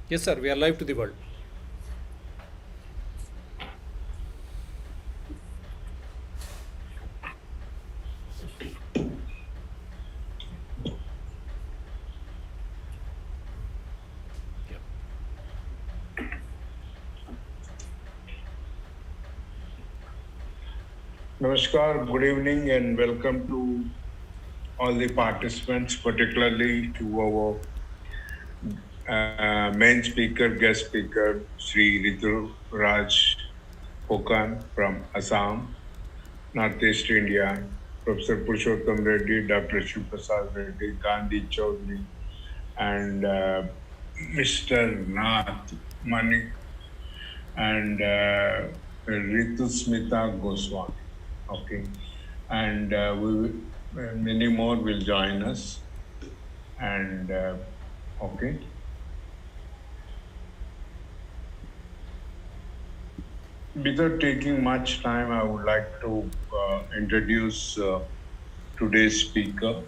Yes, sir, we are live to the world. Yeah. Namaskar, good evening, and welcome to all the participants, particularly to our main speaker, guest speaker, Sri Rituraj Phukan from Assam, Northeast India, Professor Purushotham Reddy, Dr. Shivprasad Reddy, Gandhi Chaudhary, and Mr. Nath Manik, and Ritusmita Goswami. Okay, and many more will join us. And okay, without taking much time, I would like to introduce today's speaker,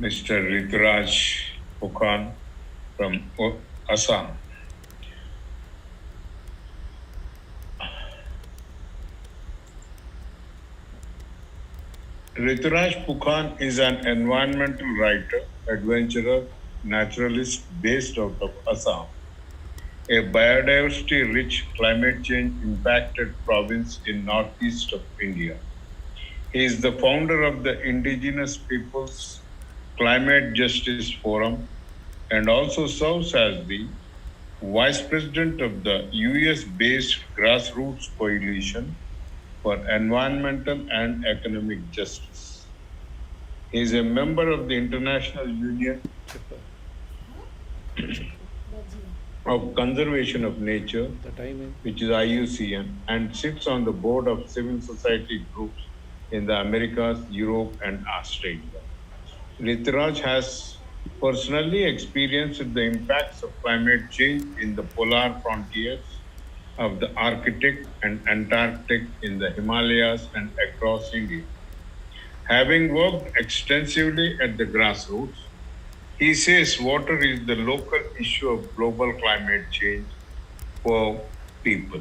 Mr. Rituraj Phukan from Assam. Rituraj Phukan is an environmental writer, adventurer, naturalist based out of Assam, a biodiversity-rich, climate change-impacted province in northeast of India. He is the founder of the Indigenous Peoples Climate Justice Forum and also serves as the Vice President of the US-based Grassroots Coalition for Environmental and Economic Justice. He is a member of the International Union of Conservation of Nature, which is IUCN, and sits on the board of civil society groups in the Americas, Europe, and Australia. Rituraj has personally experienced the impacts of climate change in the polar frontiers of the Arctic and Antarctic, in the Himalayas, and across India. Having worked extensively at the grassroots, he says water is the local issue of global climate change for people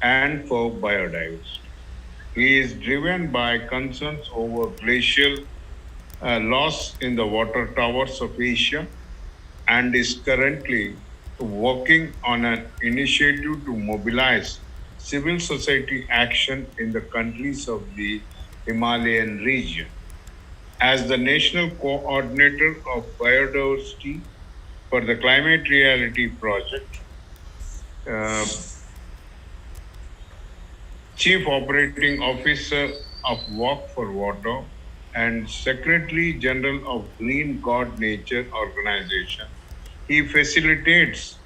and for biodiversity. He is driven by concerns over glacial loss in the water towers of Asia and is currently working on an initiative to mobilize civil society action in the countries of the Himalayan region. As the national coordinator of biodiversity for the Climate Reality Project, uh, Chief Operating Officer of Walk for Water, and Secretary General of Green God Nature Organization, he facilitates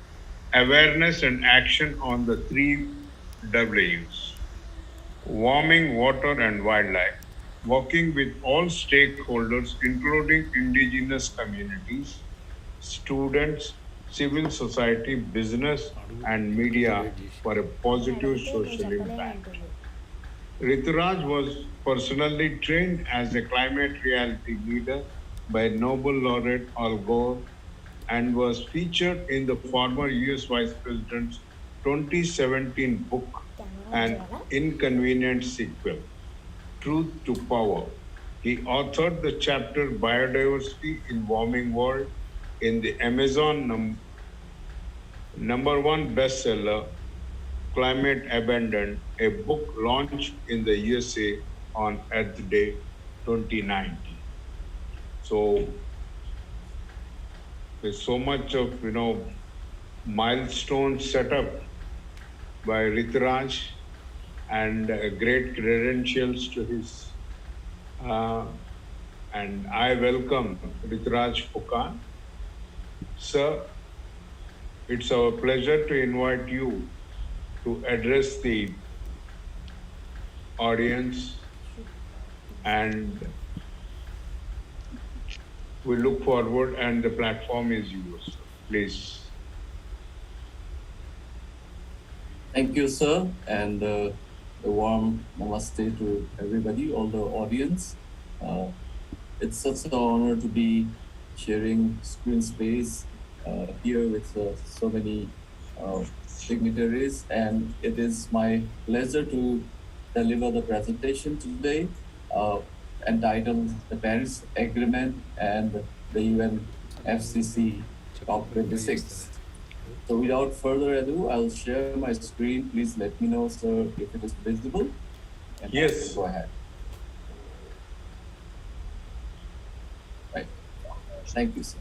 awareness and action on the three Ws: warming, water, and wildlife, working with all stakeholders, including indigenous communities, students, civil society, business, and media for a positive social impact. Rituraj was personally trained as a climate reality leader by Nobel laureate Al Gore and was featured in the former US Vice President's 2017 book, An Inconvenient Sequel, Truth to Power. He authored the chapter Biodiversity in Warming World in the Amazon number one bestseller, Climate Abandoned, a book launched in the USA on Earth Day 2019. So there's so much of milestones set up by Rituraj and great credentials to his. And I welcome Rituraj Phukan. Sir, it's our pleasure to invite you to address the audience, and we look forward, and the platform is yours. Please. Thank you, sir, and a warm namaste to everybody, all the audience. It's such an honor to be sharing screen space here with so many uh, dignitaries, and it is my pleasure to deliver the presentation today uh, entitled The Paris Agreement and the UN FCC COP26. So without further ado, I'll share my screen. Please let me know, sir, if it is visible, and I Yes. can go ahead. Right. Thank you, sir.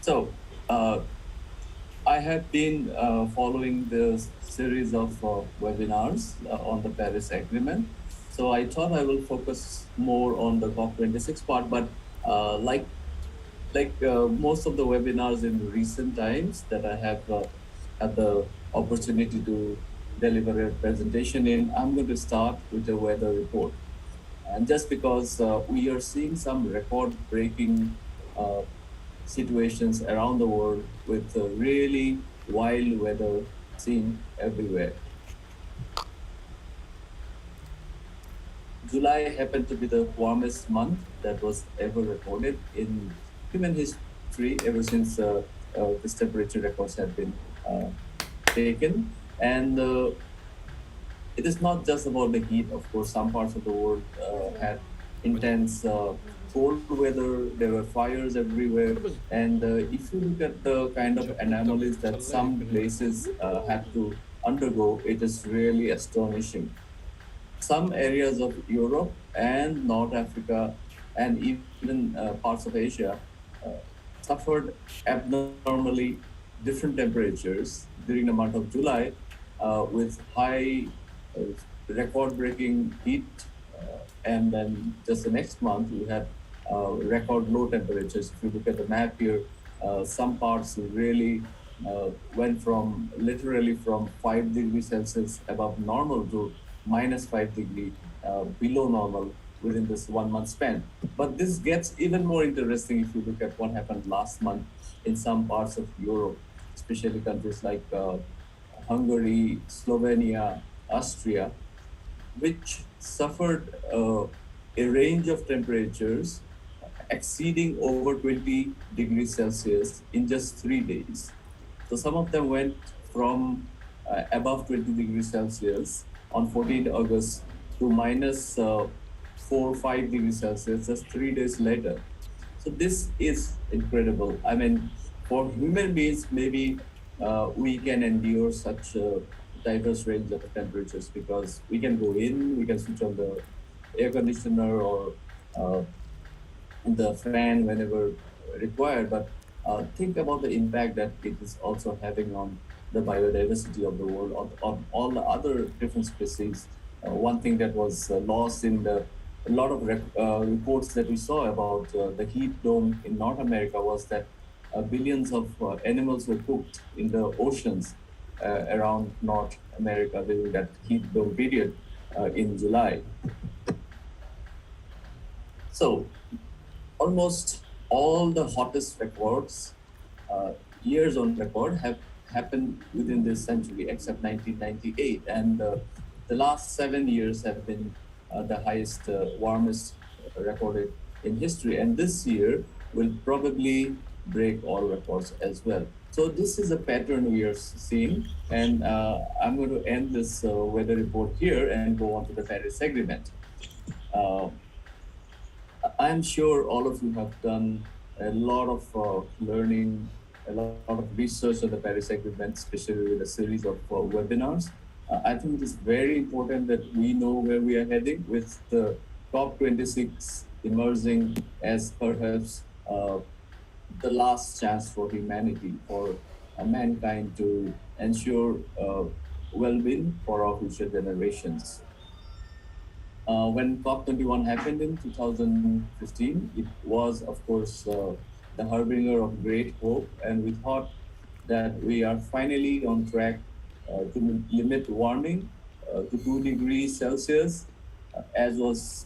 So, I have been following the series of webinars on the Paris Agreement. So I thought I will focus more on the COP26 part, but like most of the webinars in recent times that I have had the opportunity to deliver a presentation in, I'm going to start with a weather report. And just because we are seeing some record-breaking uh, situations around the world with really wild weather seen everywhere. July happened to be the warmest month that was ever recorded in human history ever since this temperature records have been uh, taken. And it is not just about the heat. Of course, some parts of the world had intense cold weather. There were fires everywhere. And if you look at the kind of anomalies that some places had to undergo, it is really astonishing. Some areas of Europe and North Africa and even parts of Asia uh, suffered abnormally different temperatures during the month of July with high uh, record-breaking heat, and then just the next month you had record low temperatures. If you look at the map here, some parts really went from literally from 5 degrees Celsius above normal to -5 degree below normal within this 1 month span. But this gets even more interesting if you look at what happened last month in some parts of Europe, especially countries like Hungary, Slovenia, Austria, which suffered a range of temperatures exceeding over 20 degrees Celsius in just 3 days. So some of them went from above 20 degrees Celsius on 14th August to minus 4 5 degrees Celsius just 3 days later. So this is incredible. I mean, for human beings, maybe we can endure such a diverse range of temperatures because we can go in, we can switch on the air conditioner or uh, the fan whenever required. But think about the impact that it is also having on the biodiversity of the world, on all the other different species. One thing that was lost in the a lot of reports that we saw about the heat dome in North America was that billions of animals were cooked in the oceans around North America during that heat dome period in July. So almost all the hottest records, years on record, have happened within this century, except 1998. And the last 7 years have been the highest, warmest recorded in history. And this year will probably break all records as well. So this is a pattern we are seeing. And I'm going to end this weather report here and go on to the Paris Agreement. Uh, I'm sure all of you have done a lot of learning, a lot of research on the Paris Agreement, especially with a series of webinars. I think it is very important that we know where we are heading with the COP26 emerging as perhaps the last chance for humanity, for mankind to ensure well-being for our future generations. When COP21 happened in 2015, it was, of course, the harbinger of great hope, and we thought that we are finally on track to limit warming to 2 degrees Celsius, as was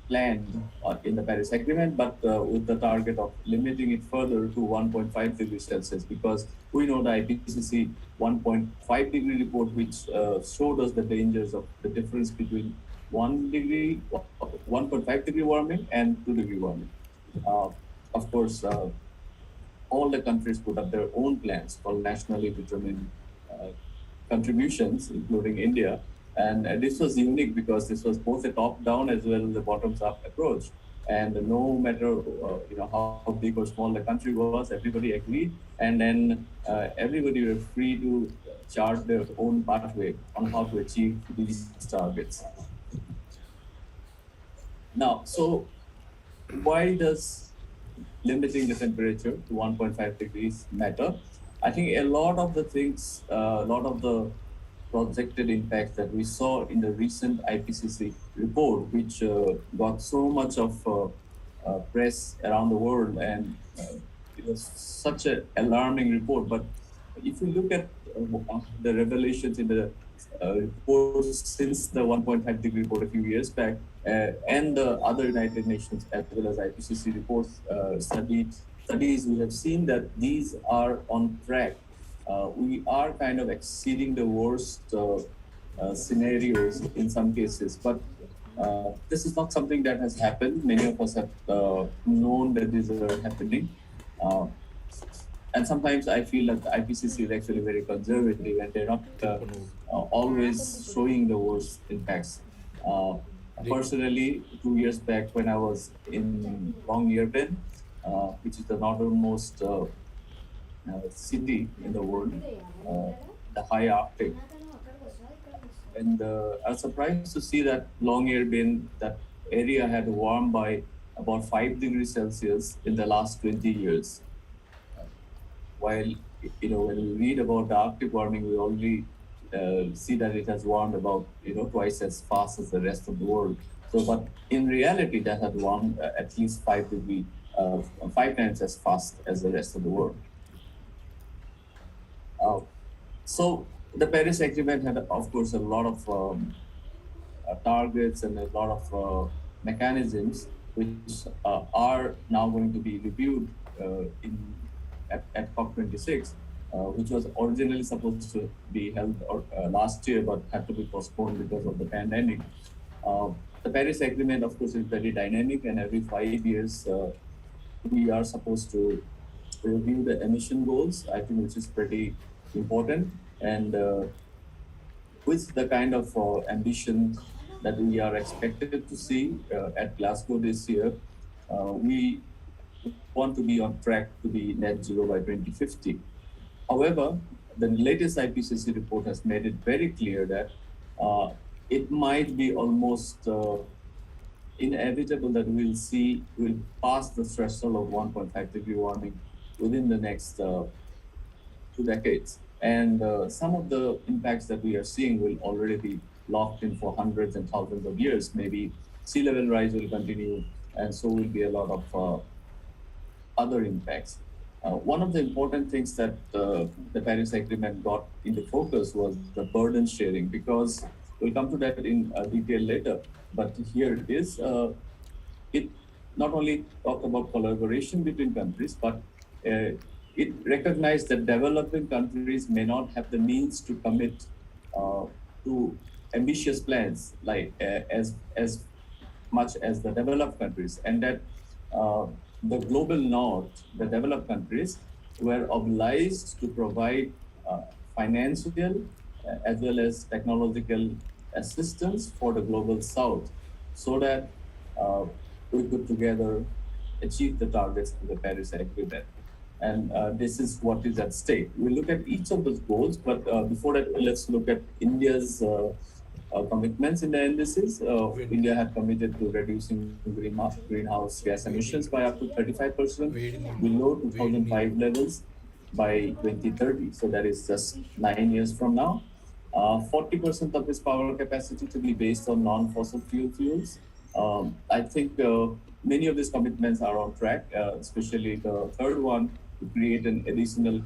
planned in the Paris Agreement, but with the target of limiting it further to 1.5 degrees Celsius, because we know the IPCC 1.5 degree report, which showed us the dangers of the difference between 1.5 degree warming and 2 degree warming. Uh, of course, all the countries put up their own plans called nationally determined uh, contributions, including India. And this was unique because this was both a top-down as well as a bottoms-up approach. And no matter how big or small the country was, everybody agreed, and then everybody were free to chart their own pathway on how to achieve these targets. Now, so why does limiting the temperature to 1.5 degrees matter? I think a lot of the things, a lot of the projected impacts that we saw in the recent IPCC report, which got so much of press around the world, and it was such an alarming report. But if you look at the revelations in the reports since the 1.5 degree report a few years back, and the other United Nations as well as IPCC reports studies, we have seen that these are on track. We are kind of exceeding the worst scenarios in some cases, but this is not something that has happened. Many of us have known that these are happening. Uh, and sometimes I feel that the IPCC is actually very conservative and they're not always showing the worst impacts. Uh, Personally, 2 years back when I was in Longyearbyen, which is the northernmost city in the world, the high Arctic, and I was surprised to see that Longyearbyen, that area had warmed by about 5 degrees Celsius in the last 20 years. While when we read about the Arctic warming, we only see that it has warmed about twice as fast as the rest of the world. So, but in reality, that had warmed at least 5 times as fast as the rest of the world. Uh, so the Paris Agreement had, of course, a lot of targets and a lot of mechanisms which are now going to be reviewed at COP26, which was originally supposed to be held last year but had to be postponed because of the pandemic. The Paris Agreement, of course, is very dynamic, and every 5 years we are supposed to review the emission goals, I think, which is pretty important. And with the kind of ambition that we are expected to see at Glasgow this year, we want to be on track to be net zero by 2050. However, the latest IPCC report has made it very clear that it might be almost inevitable that we'll pass the threshold of 1.5 degree warming within the next 2 decades. And some of the impacts that we are seeing will already be locked in for hundreds and thousands of years. Maybe sea level rise will continue, and so will be a lot of other impacts. One of the important things that the Paris Agreement got into focus was the burden sharing, because we'll come to that in detail later. But here it is. It not only talked about collaboration between countries, but it recognized that developing countries may not have the means to commit to ambitious plans like as much as the developed countries, and that the global north, the developed countries, were obliged to provide financial as well as technological assistance for the global south, so that we could together achieve the targets of the Paris Agreement. And this is what is at stake. We'll look at each of those goals, but before that, let's look at India's commitments in the indices. India had committed to reducing greenhouse gas emissions by up to 35% below 2005 levels by 2030. So that is just 9 years from now. 40% of this power capacity to be based on non-fossil fuels. I think many of these commitments are on track, especially the third one, to create an additional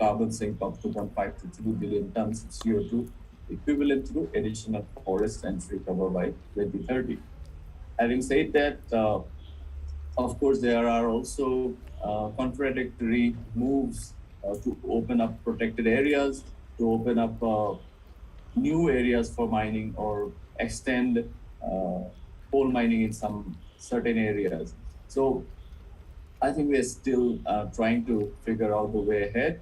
carbon sink of 2.5 to 3 billion tons of CO2 equivalent to additional forest and tree cover by 2030. Having said that, of course, there are also contradictory moves to open up protected areas, to open up new areas for mining, or extend coal mining in some certain areas. So I think we are still trying to figure out the way ahead.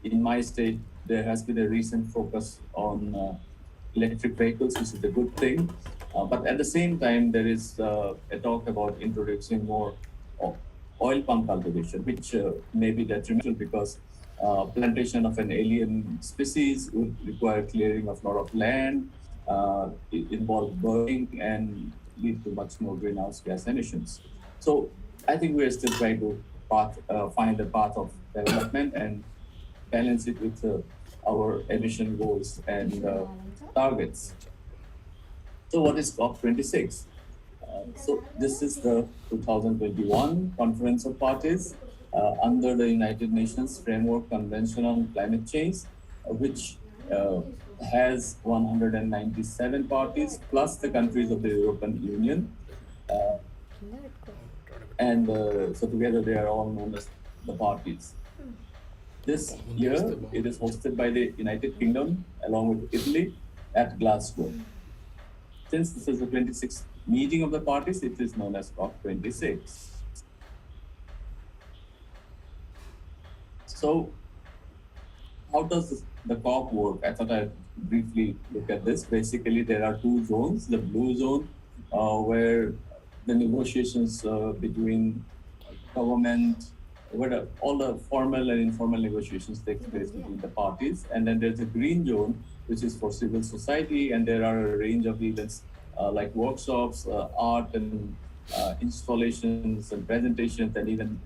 In my state, there has been a recent focus on electric vehicles, which is a good thing. But at the same time, there is a talk about introducing more o- oil palm cultivation, which may be detrimental because plantation of an alien species would require clearing of a lot of land, involve burning, and lead to much more greenhouse gas emissions. So I think we are still trying to find a path of development and balance it with our emission goals and targets. So what is COP26? So this is the 2021 Conference of Parties under the United Nations Framework Convention on Climate Change, which uh, has 197 parties plus the countries of the European Union. Uh, and so together they are all known as the parties. This year, it is hosted by the United Kingdom along with Italy at Glasgow. Since this is the 26th meeting of the parties, it is known as COP26. So, how does the COP work? I thought I'd briefly look at this. Basically, there are two zones. The blue zone, where the negotiations between government, where all the formal and informal negotiations take place between the parties. And then there's a green zone, which is for civil society, and there are a range of events like workshops, art and installations and presentations, and even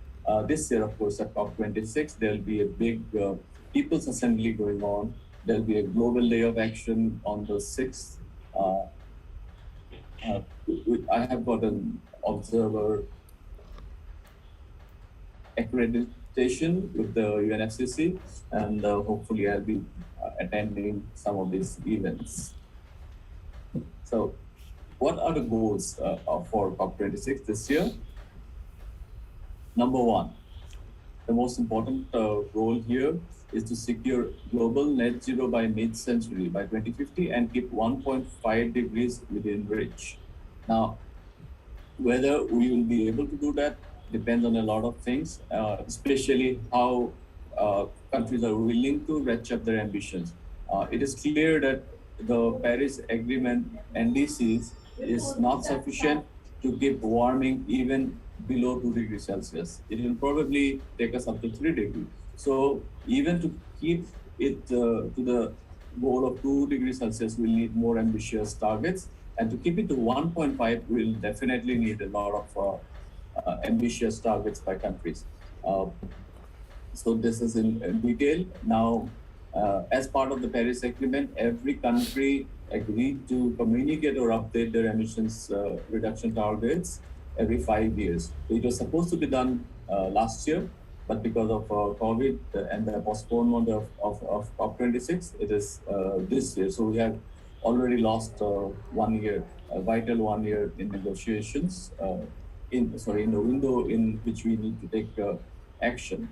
this year, of course, at COP26, there'll be a big People's Assembly going on. There'll be a global day of action on the 6th. I have got an observer accreditation with the UNFCCC, and hopefully I'll be attending some of these events. So, what are the goals for COP26 this year? Number one, the most important goal here is to secure global net zero by mid-century, by 2050, and keep 1.5 degrees within reach. Now, whether we will be able to do that depends on a lot of things, especially how countries are willing to ratchet up their ambitions. It is clear that the Paris Agreement NDCs is not sufficient to keep warming even below 2 degrees Celsius. It will probably take us up to 3 degrees. So even to keep it to the goal of 2 degrees Celsius, we'll need more ambitious targets. And to keep it to 1.5, we'll definitely need a lot of ambitious targets by countries. So this is in detail. Now, as part of the Paris Agreement, every country agreed to communicate or update their emissions reduction targets every 5 years. It was supposed to be done last year, but because of COVID and the postponement of COP26, it is this year. So we have already lost 1 year, a vital 1 year in negotiations, in the window in which we need to take action.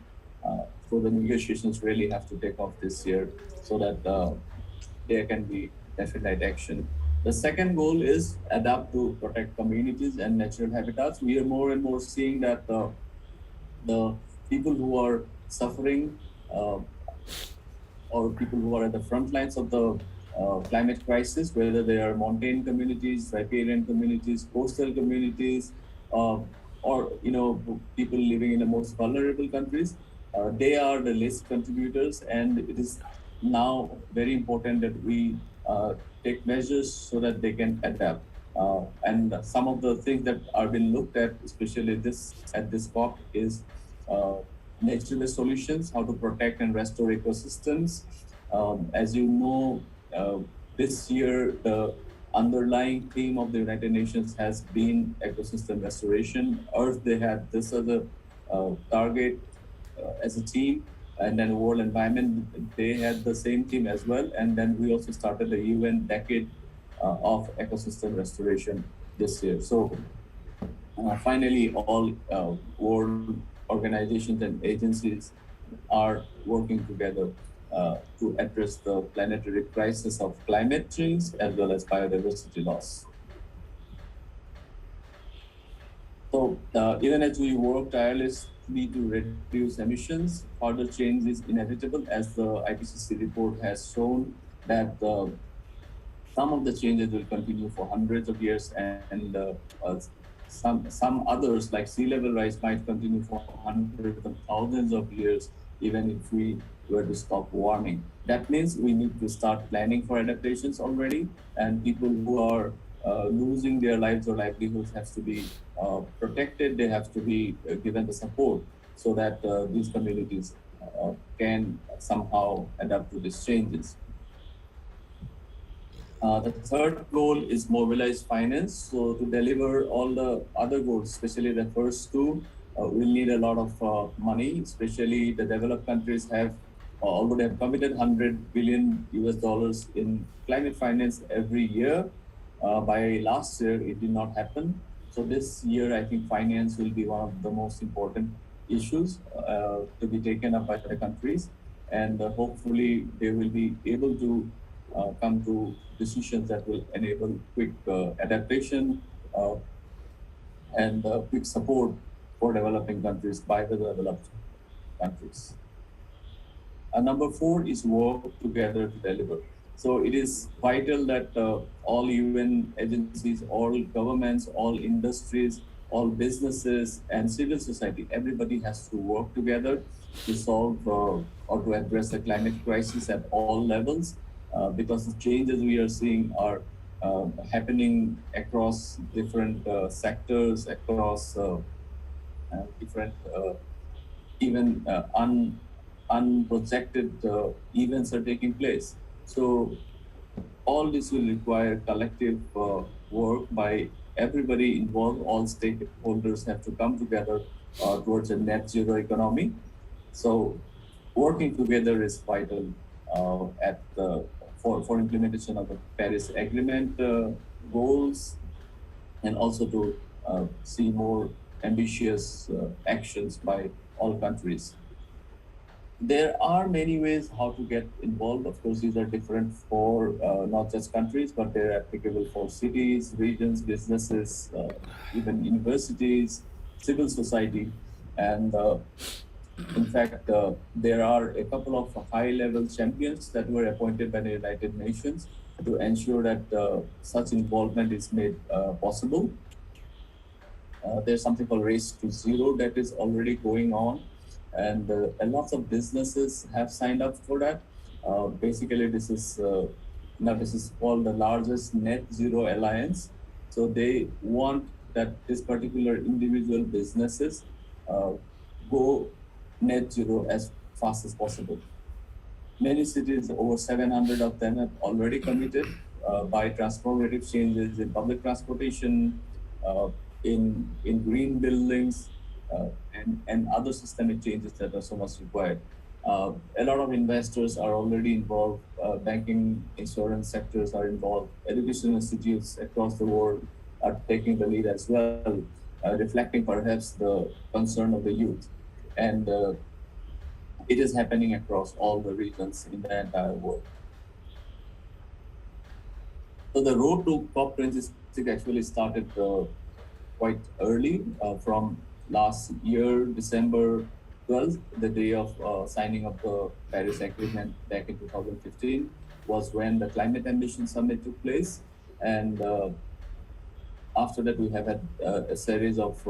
So the negotiations really have to take off this year so that there can be definite action. The second goal is adapt to protect communities and natural habitats. We are more and more seeing that the people who are suffering or people who are at the front lines of the climate crisis, whether they are mountain communities, riparian communities, coastal communities, or people living in the most vulnerable countries, they are the least contributors, and it is now very important that we take measures so that they can adapt. And some of the things that are being looked at, especially at this COP, is natural solutions, how to protect and restore ecosystems. As you know, this year the underlying theme of the United Nations has been ecosystem restoration. Earth, they had this as a target as a team, and then World Environment, they had the same theme as well. And then we also started the UN Decade of Ecosystem Restoration this year. So finally, all world organizations and agencies are working together to address the planetary crisis of climate change as well as biodiversity loss. So even as we work tirelessly to reduce emissions, further change is inevitable, as the IPCC report has shown that some of the changes will continue for hundreds of years, and some others, like sea level rise, might continue for hundreds of thousands of years, even if we were to stop warming. That means we need to start planning for adaptations already, and people who are losing their lives or livelihoods have to be protected. They have to be given the support so that these communities can somehow adapt to these changes. The third goal is mobilized finance. So to deliver all the other goals, especially the first two, we'll need a lot of money. Especially the developed countries have already have committed 100 billion US dollars in climate finance every year. By last year, it did not happen. So this year, I think finance will be one of the most important issues to be taken up by the countries, and hopefully they will be able to come to decisions that will enable quick adaptation and quick support for developing countries by the developed countries. Number four is work together to deliver. So it is vital that all UN agencies, all governments, all industries, all businesses, and civil society, everybody has to work together to solve or to address the climate crisis at all levels, because the changes we are seeing are happening across different sectors, across different even unprojected events are taking place. So all this will require collective work by everybody involved. All stakeholders have to come together towards a net zero economy. So working together is vital for implementation of the Paris Agreement goals, and also to see more ambitious actions by all countries. There are many ways how to get involved. Of course, these are different for not just countries, but they're applicable for cities, regions, businesses, even universities, civil society. And in fact, there are a couple of high-level champions that were appointed by the United Nations to ensure that such involvement is made possible. There's something called Race to Zero that is already going on, and lots of businesses have signed up for that. Basically, this is this is called the largest net zero alliance. So they want that this particular individual businesses uh, go net zero as fast as possible. Many cities, over 700 of them, have already committed by transformative changes in public transportation, uh, in green buildings, and other systemic changes that are so much required. A lot of investors are already involved. Banking, insurance sectors are involved. Education institutes across the world are taking the lead as well, reflecting perhaps the concern of the youth. And it is happening across all the regions in the entire world. So the road to COP26 actually started quite early, from last year, December 12th, the day of signing of the Paris Agreement back in 2015, was when the Climate Ambition Summit took place. And after that, we have had a series of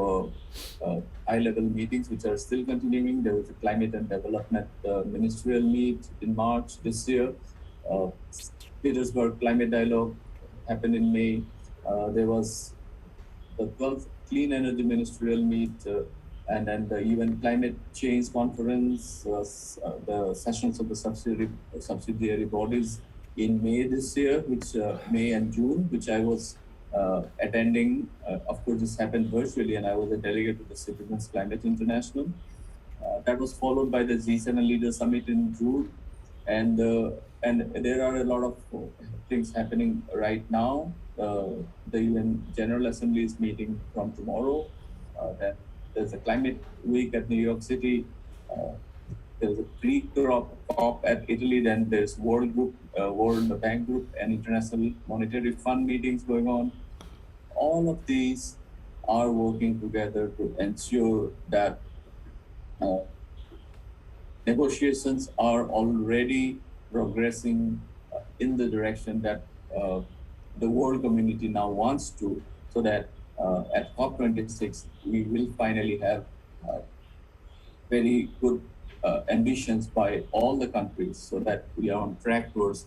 high-level meetings which are still continuing. There was a Climate and Development Ministerial meet in March this year. Uh, Petersburg Climate Dialogue happened in May. There was the 12th Clean Energy Ministerial meet, and then the UN Climate Change Conference, the sessions of the subsidiary bodies in May this year, which May and June, which I was attending. Of course, this happened virtually, and I was a delegate to the Citizens Climate International. That was followed by the G7 Leaders Summit in June, and there are a lot of things happening right now. The UN General Assembly is meeting from tomorrow. Then there's a climate week at New York City. There's a pre-COP at Italy. Then there's World Bank Group and International Monetary Fund meetings going on. All of these are working together to ensure that uh, negotiations are already progressing in the direction that uh, the world community now wants to, so that at COP26 we will finally have uh, very good ambitions by all the countries, so that we are on track towards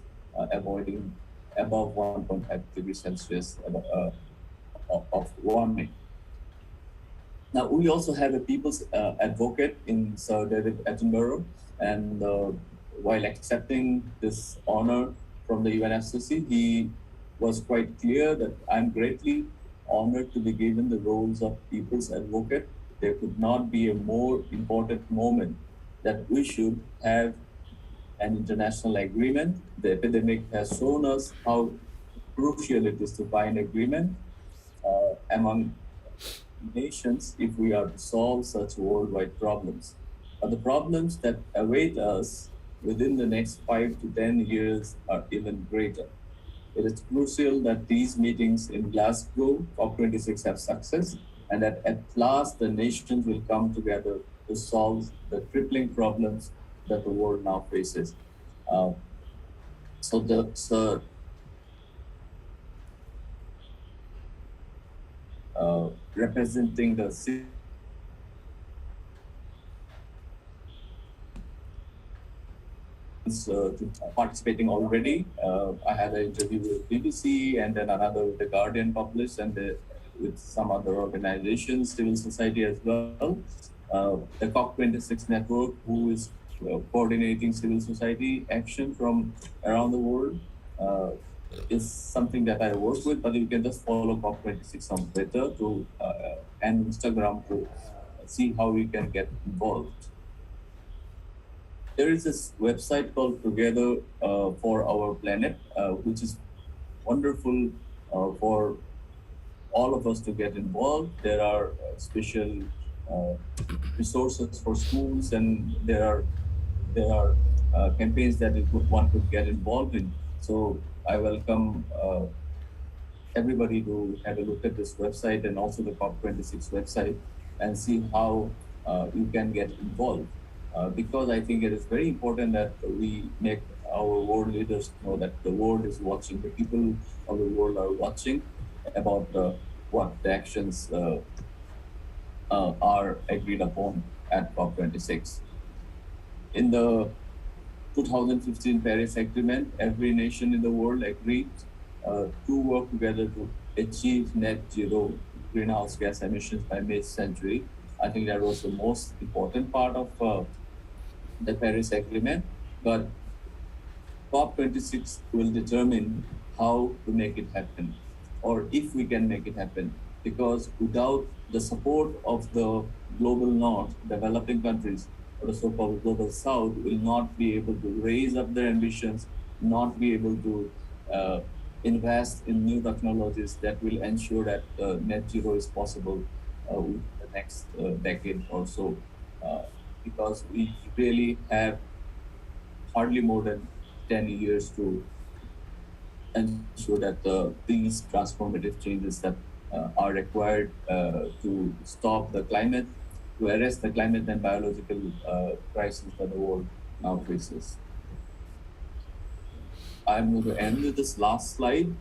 avoiding above 1.5 degrees Celsius of warming. Now, we also have a people's advocate in Sir David Attenborough, and while accepting this honor from the UNFCCC, he was quite clear that I'm greatly honored to be given the roles of people's advocate. There could not be a more important moment that we should have an international agreement. The epidemic has shown us how crucial it is to find agreement among nations if we are to solve such worldwide problems. But the problems that await us within the next 5 to 10 years are even greater. It is crucial that these meetings in Glasgow, COP26, have success, and that at last the nations will come together to solve the crippling problems that the world now faces. Uh, so representing the participating already. I had an interview with BBC and then another with The Guardian published, and with some other organizations, civil society as well. The COP26 network, who is coordinating civil society action from around the world, is something that I work with, but you can just follow COP26 on Twitter and Instagram to see how you can get involved. There is this website called Together for Our Planet, which is wonderful for all of us to get involved. There are special uh, resources for schools, and there are campaigns that one could get involved in. So I welcome everybody to have a look at this website and also the COP26 website and see how you can get involved. Because I think it is very important that we make our world leaders know that the world is watching, the people of the world are watching about what the actions are agreed upon at COP26. In the 2015 Paris Agreement, every nation in the world agreed to work together to achieve net zero greenhouse gas emissions by mid-century. I think that was the most important part of the Paris Agreement. But COP26 will determine how to make it happen, or if we can make it happen. Because without the support of the global north, developing countries, or the so-called global south, will not be able to raise up their ambitions, not be able to invest in new technologies that will ensure that net zero is possible within the next decade or so. Uh, because we really have hardly more than 10 years to ensure that these transformative changes that are required to stop the climate, to arrest the climate and biological crisis that the world now faces. I'm going to end with this last slide.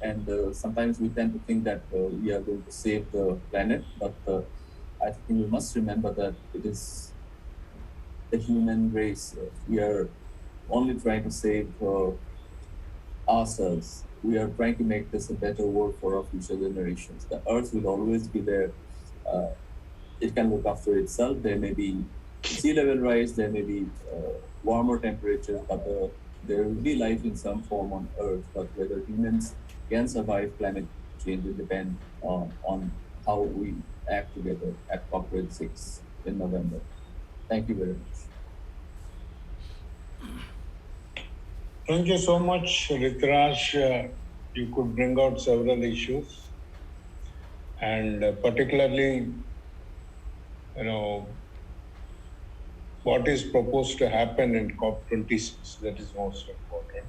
And sometimes we tend to think that we are going to save the planet, but I think we must remember that it is the human race. We are only trying to save ourselves. We are trying to make this a better world for our future generations. The earth will always be there. Uh, it can look after itself. There may be sea level rise, there may be warmer temperatures, but there will be life in some form on earth. But whether humans can survive climate change will depend on how we act together at COP26 in November. Thank you very much. Thank you so much, Rituraj. You could bring out several issues, and particularly, what is proposed to happen in COP26, that is most important.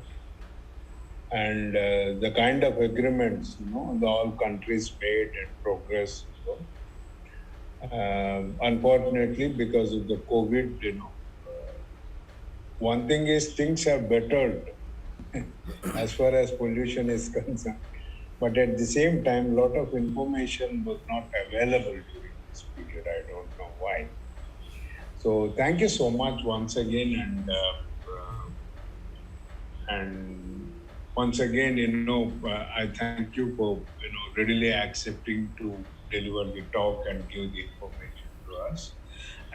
and the kind of agreements, the all countries made and progress. Unfortunately, because of the COVID, one thing is things have bettered as far as pollution is concerned. But at the same time, a lot of information was not available during this period. I don't know why. So thank you so much once again, and once again, I thank you for readily accepting to deliver the talk and give the information to us.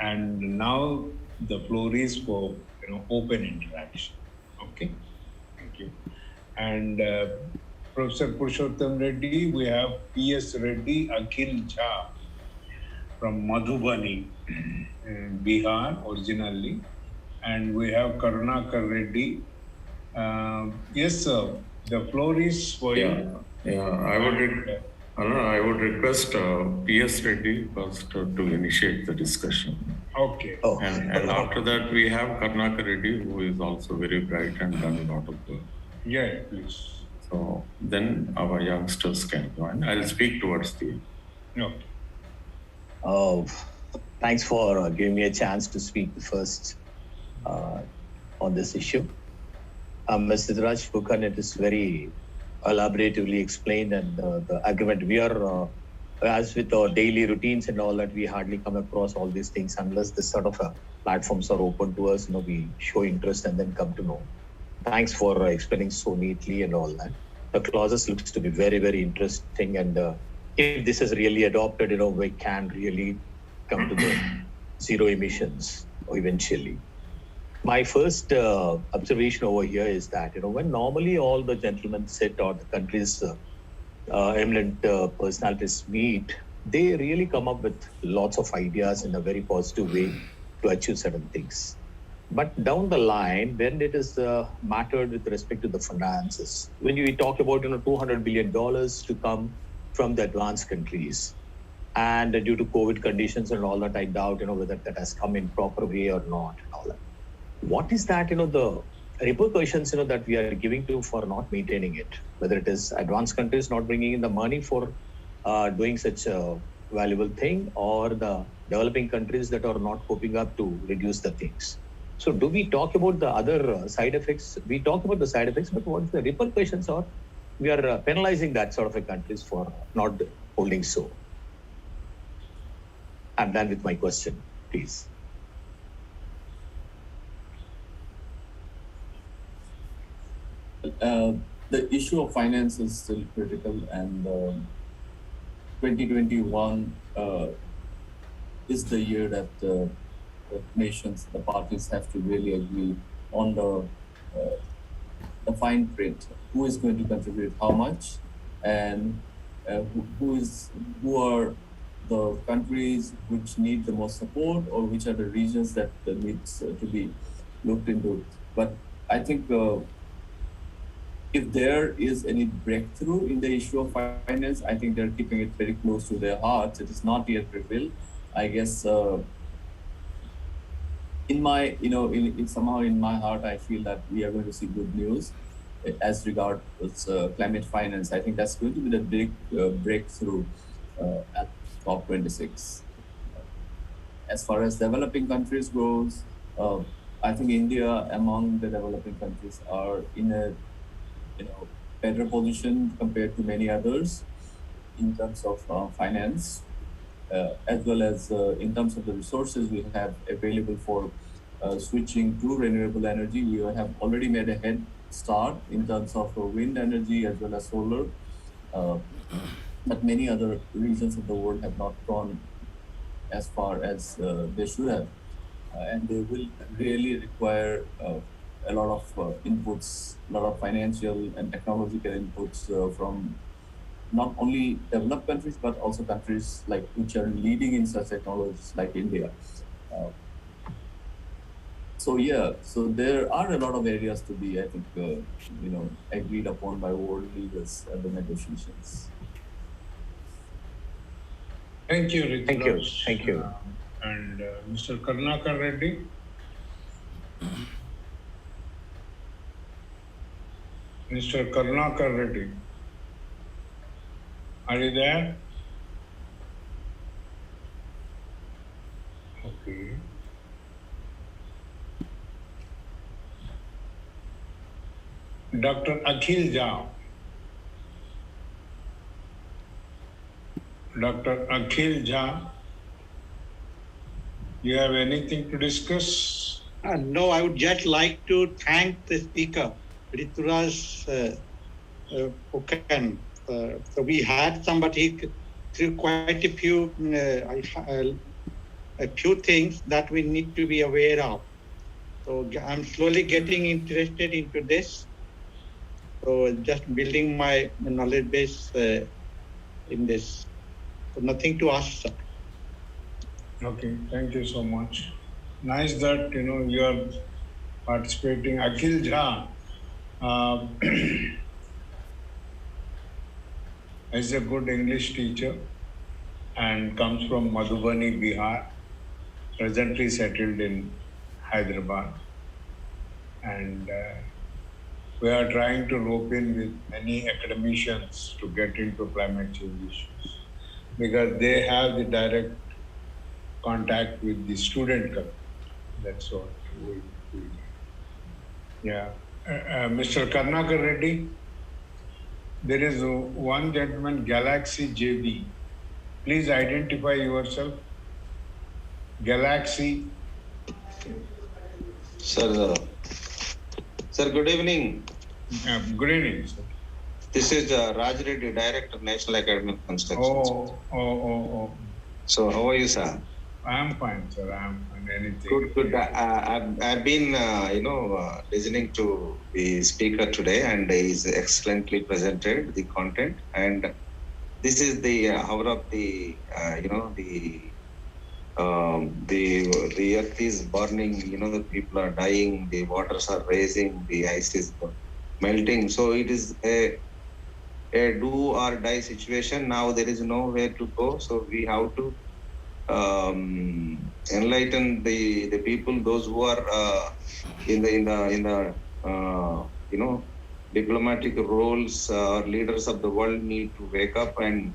And now the floor is for open interaction. Okay, thank you. And Professor Purushotham Reddy, we have P.S. Reddy Akhil Jha from Madhubani, Bihar originally, and we have Karunakar Reddy. Yes, sir. The floor is for you. I would request P.S. Reddy first to initiate the discussion. Okay. And after that, we have Karunakar Reddy, who is also very bright and done a lot of work. Yeah, please. So then our youngsters can join. I'll speak towards the end. Okay. Thanks for giving me a chance to speak first on this issue. Mr. Rituraj, Phukan, it is very elaboratively explained, and the agreement, we are, as with our daily routines and all that, we hardly come across all these things unless this sort of platforms are open to us, we show interest and then come to know. Thanks for explaining so neatly and all that. The clauses looks to be very, very interesting, and if this is really adopted, we can really come to the zero emissions eventually. My first observation over here is that, when normally all the gentlemen sit or the country's eminent personalities meet, they really come up with lots of ideas in a very positive way to achieve certain things. But down the line, when it is mattered with respect to the finances, when we talk about $200 billion to come from the advanced countries, and due to COVID conditions and all that, I doubt whether that has come in proper way or not and all that. What is that the repercussions that we are giving to for not maintaining it? Whether it is advanced countries not bringing in the money for doing such a valuable thing, or the developing countries that are not coping up to reduce the things. So do we talk about the other side effects? We talk about the side effects, but what the repercussions are? We are penalizing that sort of a countries for not holding so. I'm done with my question, please. The issue of finance is still critical, and 2021 is the year that the nations, the parties have to really agree on the fine print. Who is going to contribute how much, and who are the countries which need the most support, or which are the regions that needs to be looked into. But I think if there is any breakthrough in the issue of finance, I think they're keeping it very close to their hearts. It is not yet revealed. I guess in my, somehow in my heart, I feel that we are going to see good news as regards climate finance. I think that's going to be the big breakthrough at COP26. As far as developing countries goes, I think India among the developing countries are in a better position compared to many others in terms of finance, as well as in terms of the resources we have available for switching to renewable energy. We have already made a head start in terms of wind energy as well as solar, but many other regions of the world have not gone as far as they should have, and they will really require a lot of inputs, a lot of financial and technological inputs from not only developed countries, but also countries like which are leading in such technologies like India. So there are a lot of areas to be, I think, agreed upon by world leaders at the negotiations. Thank you, Rituraj. Thank you. And Mr. Karunakar Reddy. Mr. Karnakar Reddy. Are you there? Okay. Dr. Akhil Jha. Dr. Akhil Jha, you have anything to discuss? No, I would just like to thank the speaker, Rituraj Phukan. So we had somebody through quite a few things that we need to be aware of. So I'm slowly getting interested into this. So just building my knowledge base in this. So nothing to ask, sir. Okay, thank you so much. Nice that you are participating. Akhil Jha is a good English teacher and comes from Madhubani, Bihar, presently settled in Hyderabad. And we are trying to rope in with many academicians to get into climate change issues because they have the direct contact with the student community. That's what we do. Yeah. Mr. Karnakar Reddy, there is one gentleman, Galaxy JB. Please identify yourself. Galaxy. Sir, good evening. Good evening, sir. This is Raj Reddy, Director, National Academy of Construction. Oh. So, how are you, sir? I am fine, sir. I am fine. Anything. Good. I've been, listening to the speaker today, and he's excellently presented the content. And this is the hour of the earth is burning, the people are dying, the waters are rising, the ice is melting. So it is a do or die situation. Now there is nowhere to go. So we have to enlighten the people, those who are in the diplomatic roles or leaders of the world need to wake up and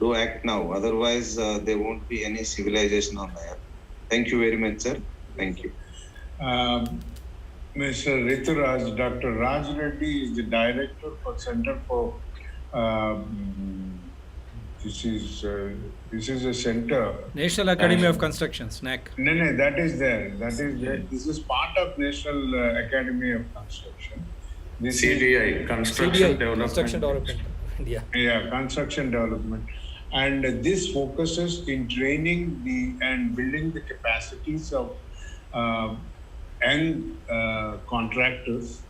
do act now. Otherwise, there won't be any civilization on the earth. Thank you very much, sir. Thank you. Mr. Rituraj, Dr. Raj Reddy is the director for Center for. This is a center. National Academy of Construction, NAC. No, that is there. This is part of National Academy of Construction. This CDI, Construction Development. Construction Development. India. Yeah, construction development. And this focuses in training and building the capacities of young contractors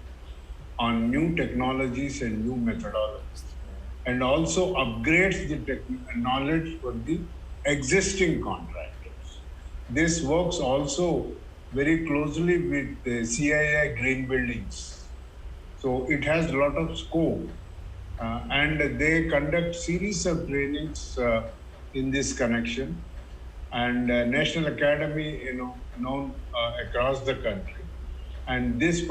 on new technologies and new methodologies, and also upgrades the knowledge for the existing contractors. This works also very closely with the CII green buildings. So it has a lot of scope. And they conduct series of trainings in this connection, and National Academy, known across the country. And this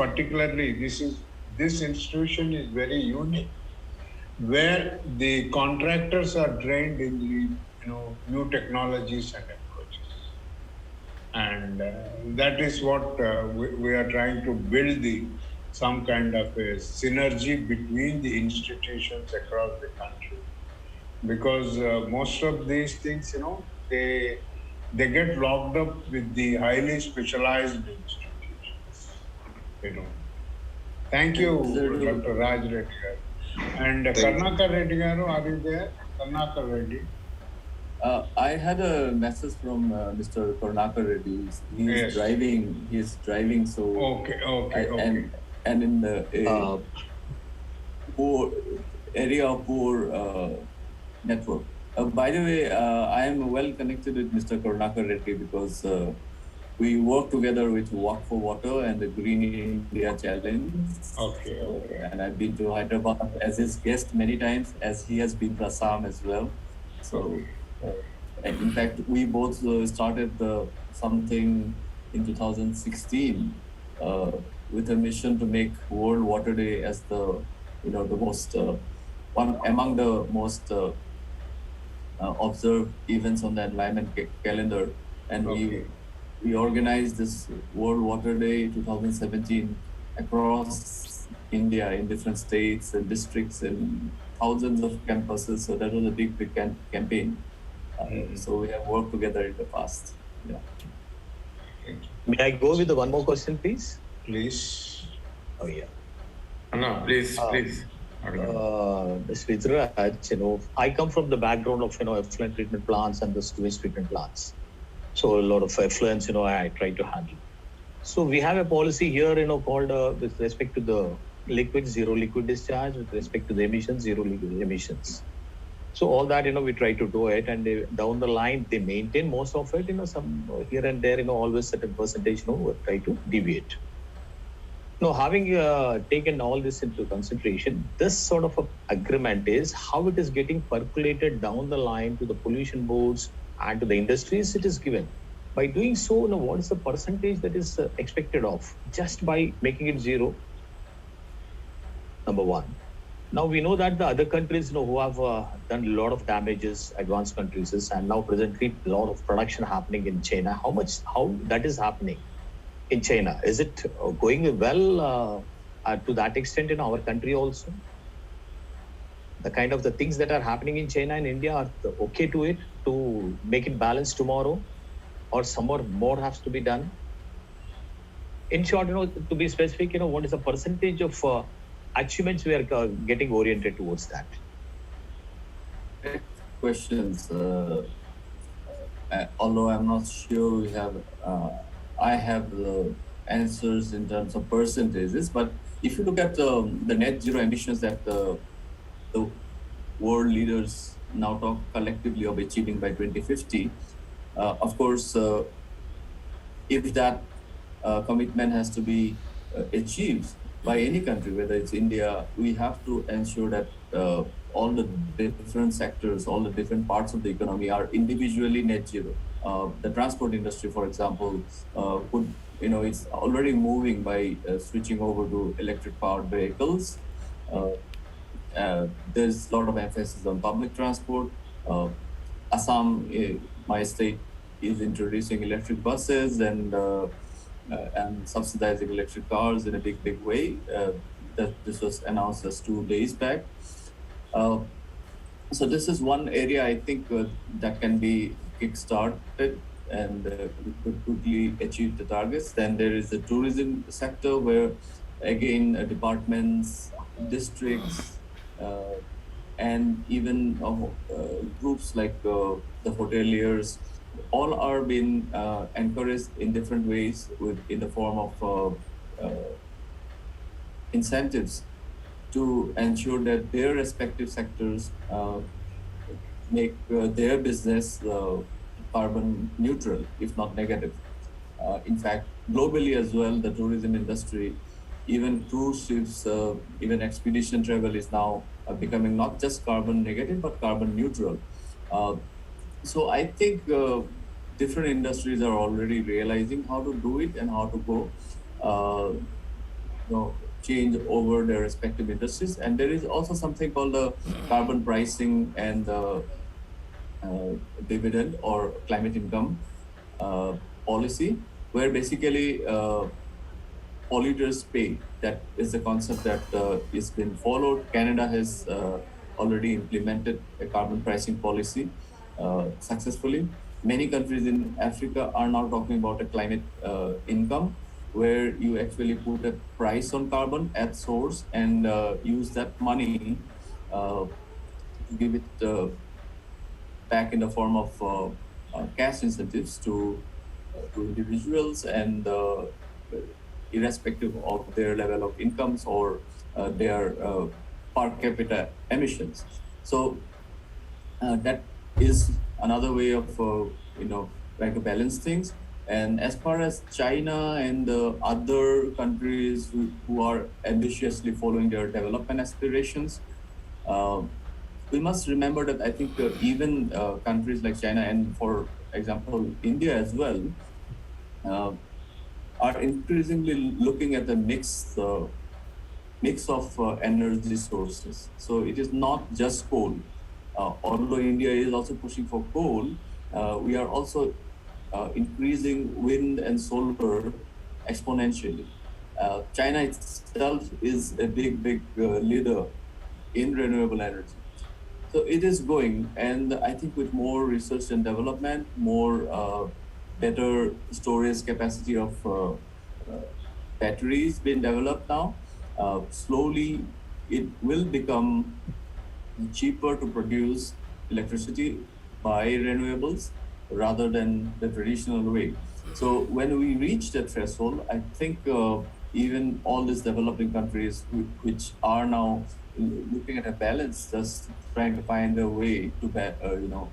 institution is very unique, where the contractors are trained in the new technologies and approaches, and that is what we are trying to build some kind of a synergy between the institutions across the country, because most of these things, they get locked up with the highly specialized institutions. Thank you, Dr. Raj Reddy. And Karnakar Reddy garu, are you there? Karnakar Reddy. I had a message from Mr. Karnakar Reddy. He's driving. He's driving. So okay. And in the poor area of poor network. By the way, I am well connected with Mr. Karnakar Reddy because we work together with Walk for Water and the Green India Challenge. Okay. And I've been to Hyderabad as his guest many times, as he has been to Assam as well. So, and in fact, we both started something in 2016 with a mission to make World Water Day as the the most one among the most observed events on the environment calendar, and Okay. we organized this World Water Day 2017 across India in different states and districts and thousands of campuses. So that was a big campaign. So we have worked together in the past. Yeah. Thank you. May I go with the one more question, please? Please. Oh, yeah. Anna, please. Ms. Rituraj, I come from the background of, effluent treatment plants and the sewage treatment plants. So a lot of effluents, I try to handle. So we have a policy here, called with respect to the liquid, zero liquid discharge, with respect to the emissions, zero liquid emissions. So all that, we try to do it, and down the line, they maintain most of it, some here and there, always certain percentage, we try to deviate. Now, having taken all this into consideration, this sort of agreement is how it is getting percolated down the line to the pollution boards and to the industries it is given. By doing so, what is the percentage that is expected of just by making it zero? Number one. Now we know that the other countries, who have done a lot of damages, advanced countries, and now presently a lot of production happening in China. How that is happening in China? Is it going well to that extent in our country also? The kind of the things that are happening in China and India are okay to it to make it balanced tomorrow, or some more has to be done? In short, to be specific, what is the percentage of achievements we are getting oriented towards that? Questions. Although I'm not sure I have the answers in terms of percentages, but if you look at the net zero emissions that the world leaders now talk collectively of achieving by 2050, of course, if that commitment has to be achieved by any country, whether it's India, we have to ensure that all the different sectors, all the different parts of the economy are individually net zero. The transport industry, for example, it's already moving by switching over to electric powered vehicles. There's a lot of emphasis on public transport. Assam, my state, is introducing electric buses and subsidizing electric cars in a big way. This was announced just 2 days back. So this is one area I think that can be kick-started and could quickly achieve the targets. Then there is the tourism sector where, again, departments, districts, and even groups like the hoteliers, all are being encouraged in different ways in the form of incentives to ensure that their respective sectors make their business carbon neutral, if not negative. In fact, globally as well, the tourism industry, even cruise ships, even expedition travel is now becoming not just carbon negative, but carbon neutral. So I think different industries are already realizing how to do it and how to go, change over their respective industries. And there is also something called the carbon pricing and dividend or climate income policy, where basically polluters pay. That is the concept that is been followed. Canada has already implemented a carbon pricing policy successfully. Many countries in Africa are now talking about a climate income, where you actually put a price on carbon at source and use that money to give it back in the form of cash incentives to individuals and irrespective of their level of incomes or their per capita emissions. So that is another way of trying to balance things. And as far as China and other countries who are ambitiously following their development aspirations, we must remember that I think even countries like China and, for example, India as well, are increasingly looking at the mixed mix of energy sources. So it is not just coal. Although India is also pushing for coal, we are also increasing wind and solar exponentially. China itself is a big leader in renewable energy. So it is going, and I think with more research and development, more better storage capacity of batteries being developed now, slowly it will become cheaper to produce electricity by renewables rather than the traditional way. So when we reach that threshold, I think even all these developing countries which are now looking at a balance, just trying to find a way to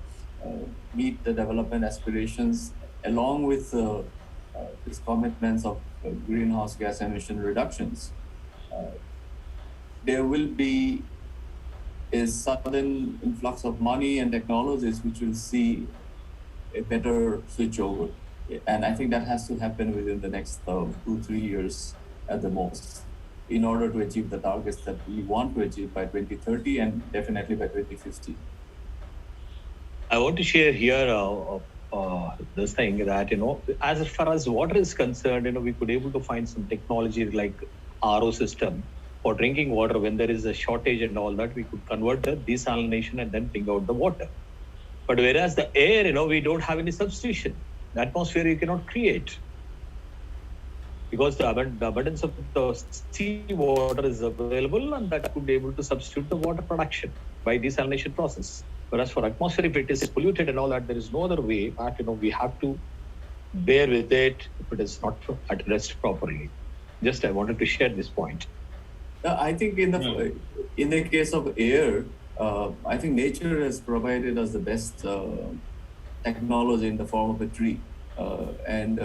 meet the development aspirations along with these commitments of greenhouse gas emission reductions. There will be a sudden influx of money and technologies which will see a better switchover. And I think that has to happen within the next 2-3 years at the most in order to achieve the targets that we want to achieve by 2030 and definitely by 2050. I want to share here this thing that, as far as water is concerned, we could able to find some technology like RO system for drinking water. When there is a shortage and all that, we could convert the desalination and then bring out the water. But whereas the air, we don't have any substitution. The atmosphere you cannot create because the abundance of the sea water is available, and that could be able to substitute the water production by desalination process. Whereas for atmosphere, if it is polluted and all that, there is no other way. But we have to bear with it if it is not addressed properly. Just I wanted to share this point. I think in the case of air, I think nature has provided us the best technology in the form of a tree, and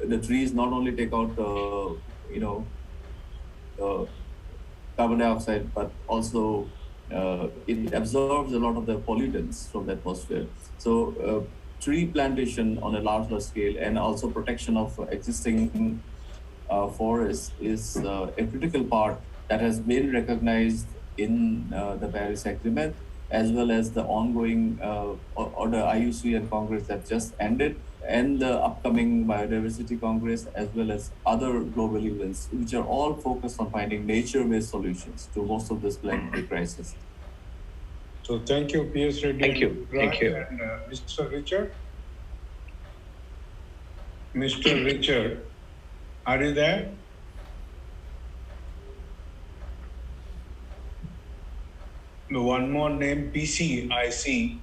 the trees not only take out carbon dioxide, but also it absorbs a lot of the pollutants from the atmosphere. So tree plantation on a larger scale and also protection of existing forests is a critical part that has been recognized in the Paris Agreement, as well as the ongoing or the IUCN Congress that just ended, and the upcoming Biodiversity Congress, as well as other global events, which are all focused on finding nature-based solutions to most of this planetary crisis. So thank you, P.S. Reddy. Thank you. Thank you. And Mr. Richard. Mr. Richard, are you there? No, one more name, PC, I see.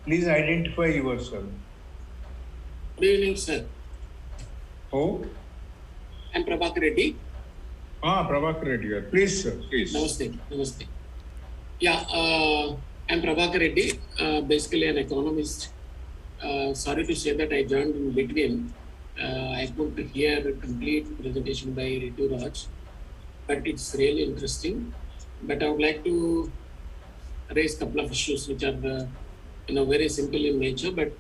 Please identify yourself. Good evening, sir. Who? I'm Prabhakar Reddy. Prabhakar Reddy. Please, sir, please. Namaste. Namaste. Yeah, I'm Prabhakar Reddy, basically an economist. Sorry to say that I joined in between. I could hear a complete presentation by Rituraj, but it's really interesting. But I would like to raise a couple of issues which are very simple in nature, but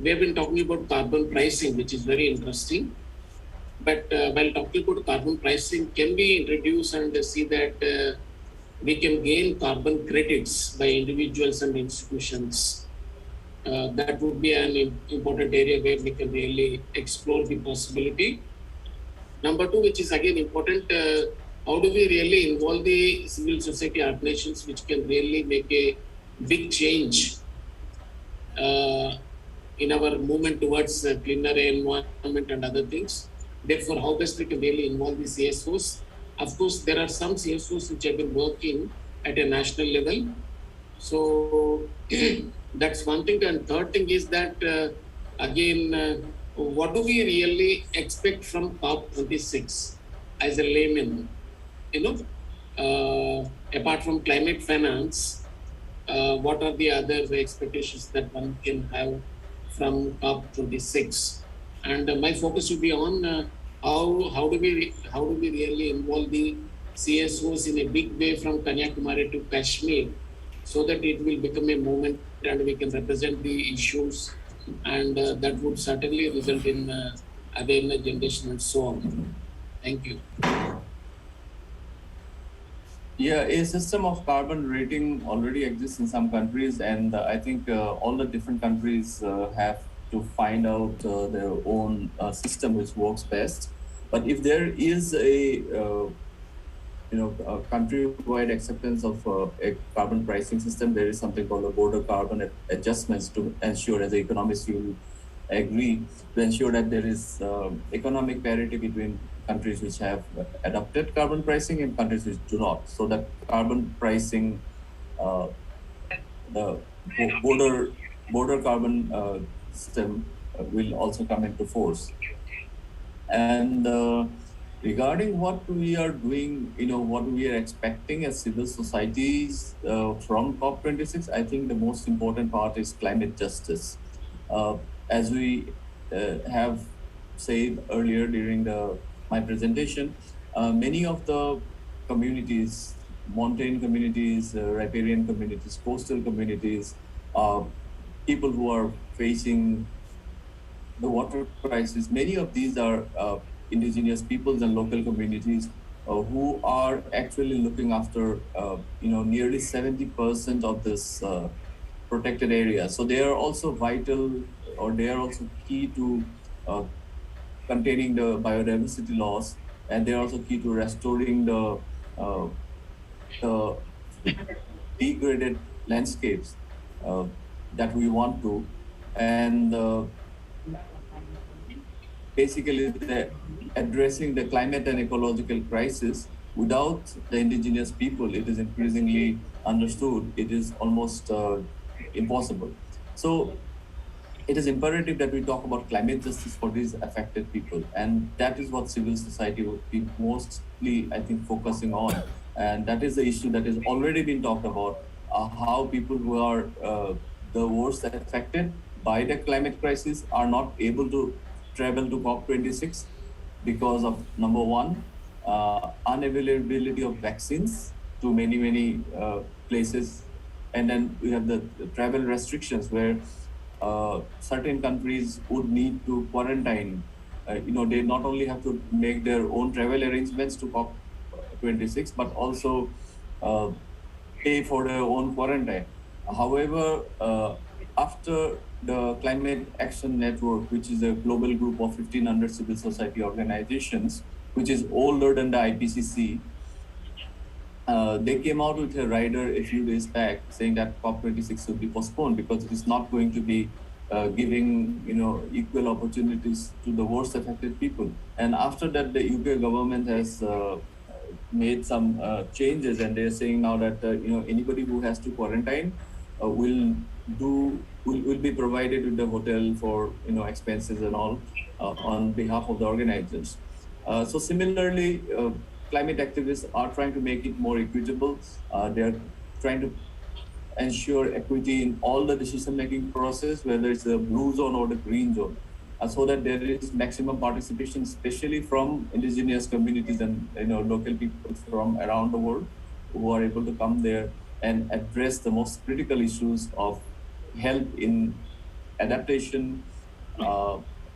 we have been talking about carbon pricing, which is very interesting. But while talking about carbon pricing, can we introduce and see that we can gain carbon credits by individuals and institutions? That would be an important area where we can really explore the possibility. Number two, which is again important, how do we really involve the civil society organizations which can really make a big change in our movement towards cleaner environment and other things? Therefore, how best we can really involve the CSOs? Of course, there are some CSOs which have been working at a national level. So that's one thing. And third thing is that, what do we really expect from COP26 as a layman? Apart from climate finance, what are the other expectations that one can have from COP26? And my focus will be on how do we really involve the CSOs in a big way from Kanyakumari to Kashmir, so that it will become a movement and we can represent the issues, and that would certainly result in awareness generation and so on. Thank you. Yeah, a system of carbon rating already exists in some countries, and I think all the different countries have to find out their own system which works best. But if there is a country-wide acceptance of a carbon pricing system, there is something called a border carbon adjustments to ensure, as economists, you agree, to ensure that there is economic parity between countries which have adopted carbon pricing and countries which do not. So that carbon pricing, the border carbon system will also come into force. And regarding what we are doing, what we are expecting as civil societies from COP26, I think the most important part is climate justice. As we have said earlier during my presentation, many of the communities, mountain communities, riparian communities, coastal communities, people who are facing the water crisis, many of these are indigenous peoples and local communities who are actually looking after, nearly 70% of this protected area. So they are also vital, or they are also key to containing the biodiversity loss, and they are also key to restoring the degraded landscapes that we want to. And basically addressing the climate and ecological crisis without the indigenous people, it is increasingly understood, it is almost impossible. So it is imperative that we talk about climate justice for these affected people. And that is what civil society would be mostly, I think, focusing on. And that is the issue that has already been talked about, how people who are the worst affected by the climate crisis are not able to travel to COP26 because of, number one, unavailability of vaccines to many places. And then we have the travel restrictions where certain countries would need to quarantine. They not only have to make their own travel arrangements to COP26, but also pay for their own quarantine. However, after the Climate Action Network, which is a global group of 1,500 civil society organizations, which is older than the IPCC, they came out with a rider a few days back saying that COP26 should be postponed because it is not going to be giving equal opportunities to the worst affected people. And after that, the UK government has made some changes, and they're saying now that anybody who has to quarantine will be provided with the hotel for expenses and all on behalf of the organizers. So similarly, climate activists are trying to make it more equitable. They are trying to ensure equity in all the decision-making process, whether it's the blue zone or the green zone, so that there is maximum participation, especially from indigenous communities and local people from around the world who are able to come there and address the most critical issues of help in adaptation,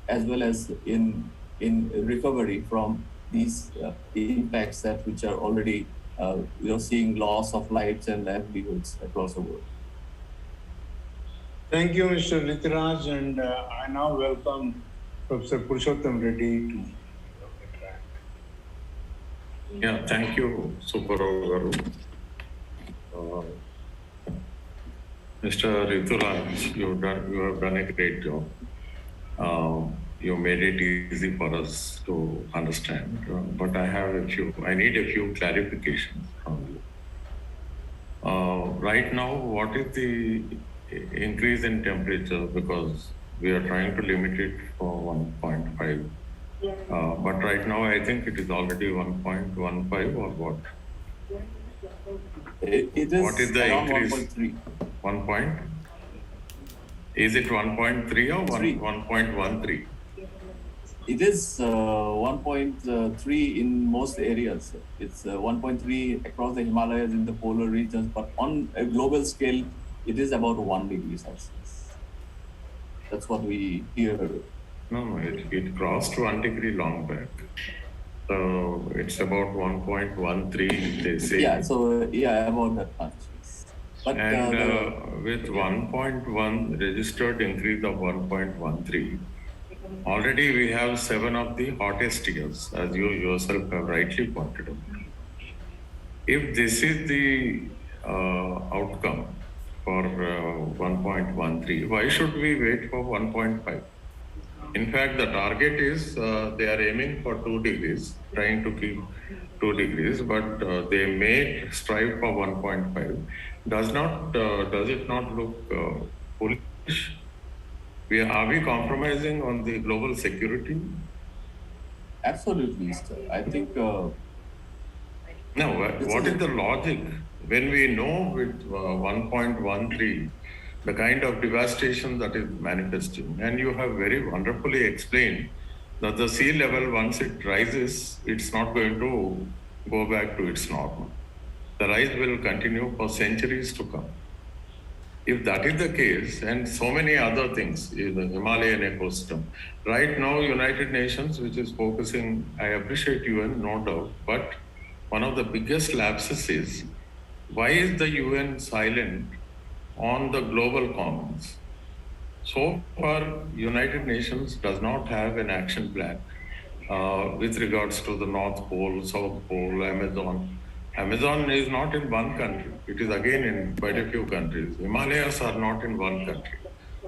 as well as in recovery from these impacts which are already seeing loss of lives and livelihoods across the world. Thank you, Mr. Rituraj, and I now welcome Professor Purushotham Reddy to interact. Yeah, thank you, Subba Rao Prof. Mr. Rituraj, you have done a great job. You made it easy for us to understand, but I need a few clarifications from you. Right now, what is the increase in temperature? Because we are trying to limit it for 1.5. But right now, I think it is already 1.15 or what? It is what is the around increase? 1.3. 1 point? Is it 1.3 or 1.13? It is 1.3 in most areas. It's 1.3 across the Himalayas in the polar regions, but on a global scale, it is about 1 degree Celsius. That's what we hear. No, it crossed 1 degree long back. So it's about 1.13, they say. Yeah, so yeah, about that much. Yes. But And with 1.1 registered increase of 1.13, already we have 7 of the hottest years, as you yourself have rightly pointed out. If this is the outcome for 1.13, why should we wait for 1.5? In fact, the target is they are aiming for 2 degrees, trying to keep 2 degrees, but they may strive for 1.5. Does it not look foolish? Are we compromising on the global security? absolutely, sir. I think. No, what is the logic when we know with 1.13 the kind of devastation that is manifesting? And you have very wonderfully explained that the sea level, once it rises, it's not going to go back to its normal. The rise will continue for centuries to come. If that is the case, and so many other things in the Himalayan ecosystem, right now United Nations, which is focusing, I appreciate UN, no doubt, but one of the biggest lapses is, why is the UN silent on the global commons? So far, United Nations does not have an action plan with regards to the North Pole, South Pole, Amazon. Amazon is not in one country. It is again in quite a few countries. Himalayas are not in one country.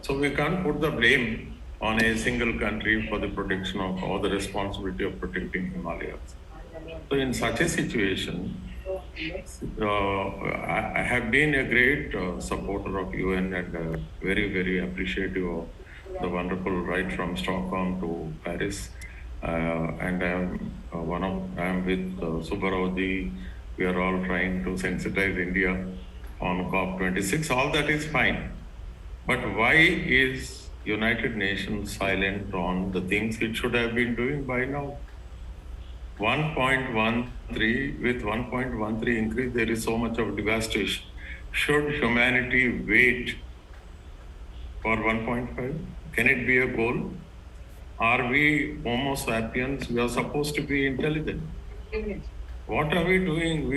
So we can't put the blame on a single country for the protection of, or the responsibility of protecting Himalayas. So in such a situation, I have been a great supporter of UN and very, very appreciative of the wonderful right from Stockholm to Paris. And I'm with Subba Rao. We are all trying to sensitize India on COP26. All that is fine. But why is United Nations silent on the things it should have been doing by now? 1.13, with 1.13 increase, there is so much of devastation. Should humanity wait for 1.5? Can it be a goal? Are we Homo sapiens? We are supposed to be intelligent. What are we doing?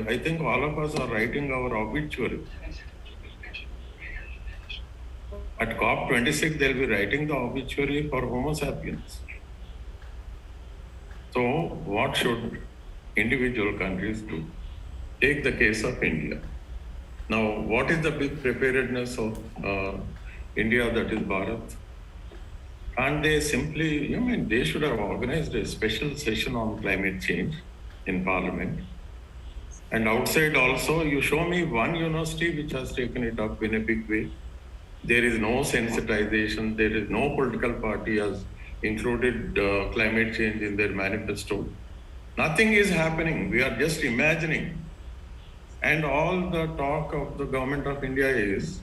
I think all of us are writing our obituary. At COP26, they'll be writing the obituary for Homo sapiens. So what should individual countries do? Take the case of India. Now, what is the big preparedness of India, that is Bharat? And they simply, they should have organized a special session on climate change in Parliament. And outside also, you show me one university which has taken it up in a big way. There is no sensitization, there is no political party has included climate change in their manifesto. Nothing is happening, we are just imagining. And all the talk of the government of India is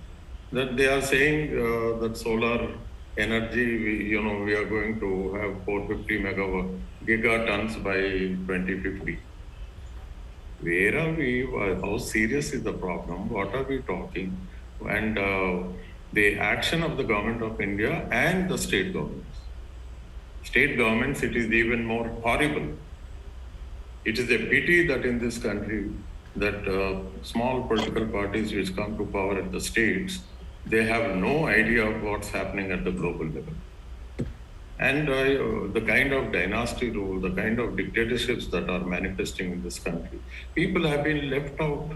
that they are saying that solar energy, we are going to have 450 gigatons by 2050. Where are we? How serious is the problem? What are we talking? And the action of the government of India and the state governments. State governments, it is even more horrible. It is a pity that in this country, that small political parties which come to power at the states, they have no idea of what's happening at the global level. And the kind of dynasty rule, the kind of dictatorships that are manifesting in this country, people have been left out.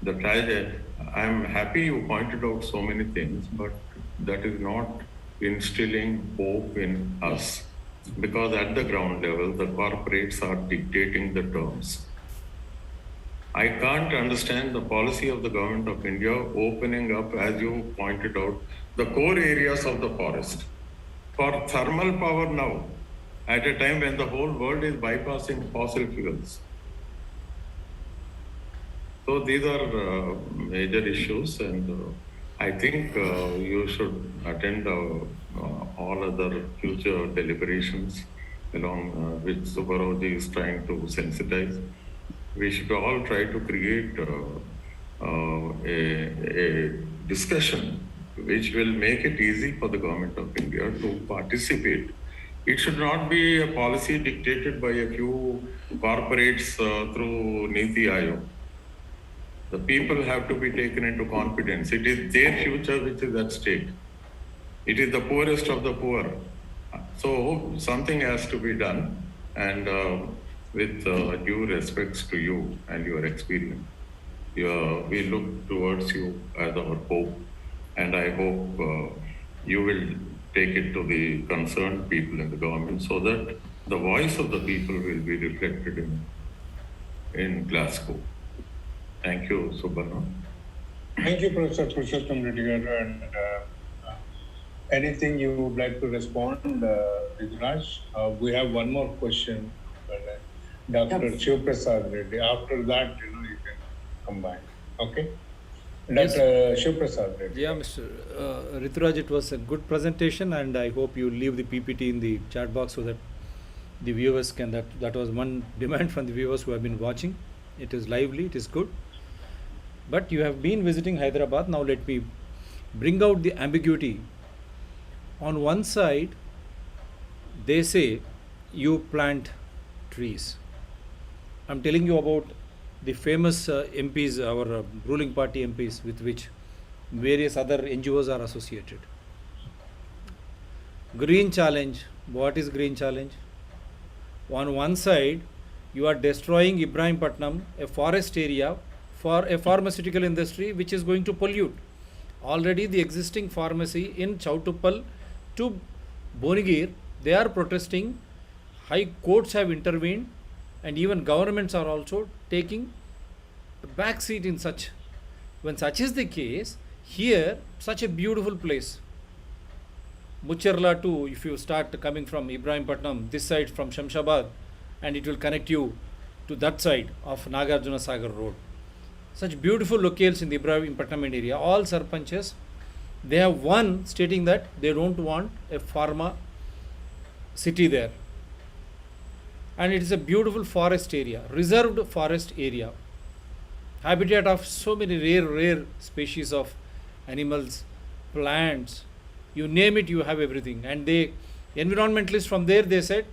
The tragedy, I'm happy you pointed out so many things, but that is not instilling hope in us. Because at the ground level, the corporates are dictating the terms. I can't understand the policy of the government of India opening up, as you pointed out, the core areas of the forest for thermal power now, at a time when the whole world is bypassing fossil fuels. So these are major issues, and I think you should attend all other future deliberations along which Subba Rao is trying to sensitize. We should all try to create a discussion which will make it easy for the government of India to participate It should not be a policy dictated by a few corporates through Niti Aayog. The people have to be taken into confidence. It is their future which is at stake. It is the poorest of the poor. So something has to be done, and with due respects to you and your experience, we look towards you as our hope, and I hope you will take it to the concerned people in the government so that the voice of the people will be reflected in Glasgow. Thank you, Subba Rao. Thank you, Professor Purushotham Reddy. And anything you would like to respond, Rituraj? We have one more question, Dr. Shiv Prasad Reddy. After that, you can combine. Okay? Dr. Shiv Prasad Reddy. Yeah, Mr. Rituraj, it was a good presentation, and I hope you leave the PPT in the chat box so that the viewers can, that was one demand from the viewers who have been watching. It is lively, it is good. But you have been visiting Hyderabad. Now let me bring out the ambiguity. On one side, they say you plant trees. I'm telling you about the famous MPs, our ruling party MPs, with which various other NGOs are associated. Green challenge. What is green challenge? On one side, you are destroying Ibrahimpatnam, a forest area, for a pharmaceutical industry which is going to pollute. Already the existing pharmacy in Chautuppal to Bonigir, they are protesting. High courts have intervened, and even governments are also taking a back seat in such. When such is the case, here, such a beautiful place. Mucherla too, if you start coming from Ibrahimpatnam, this side from Shamshabad, and it will connect you to that side of Nagarjuna Sagar Road. Such beautiful locales in the Ibrahimpatnam area. All sarpanches, they have one stating that they don't want a pharma city there. And it is a beautiful forest area, reserved forest area. Habitat of so many rare species of animals, plants, you name it, you have everything. And they, environmentalists from there, they said,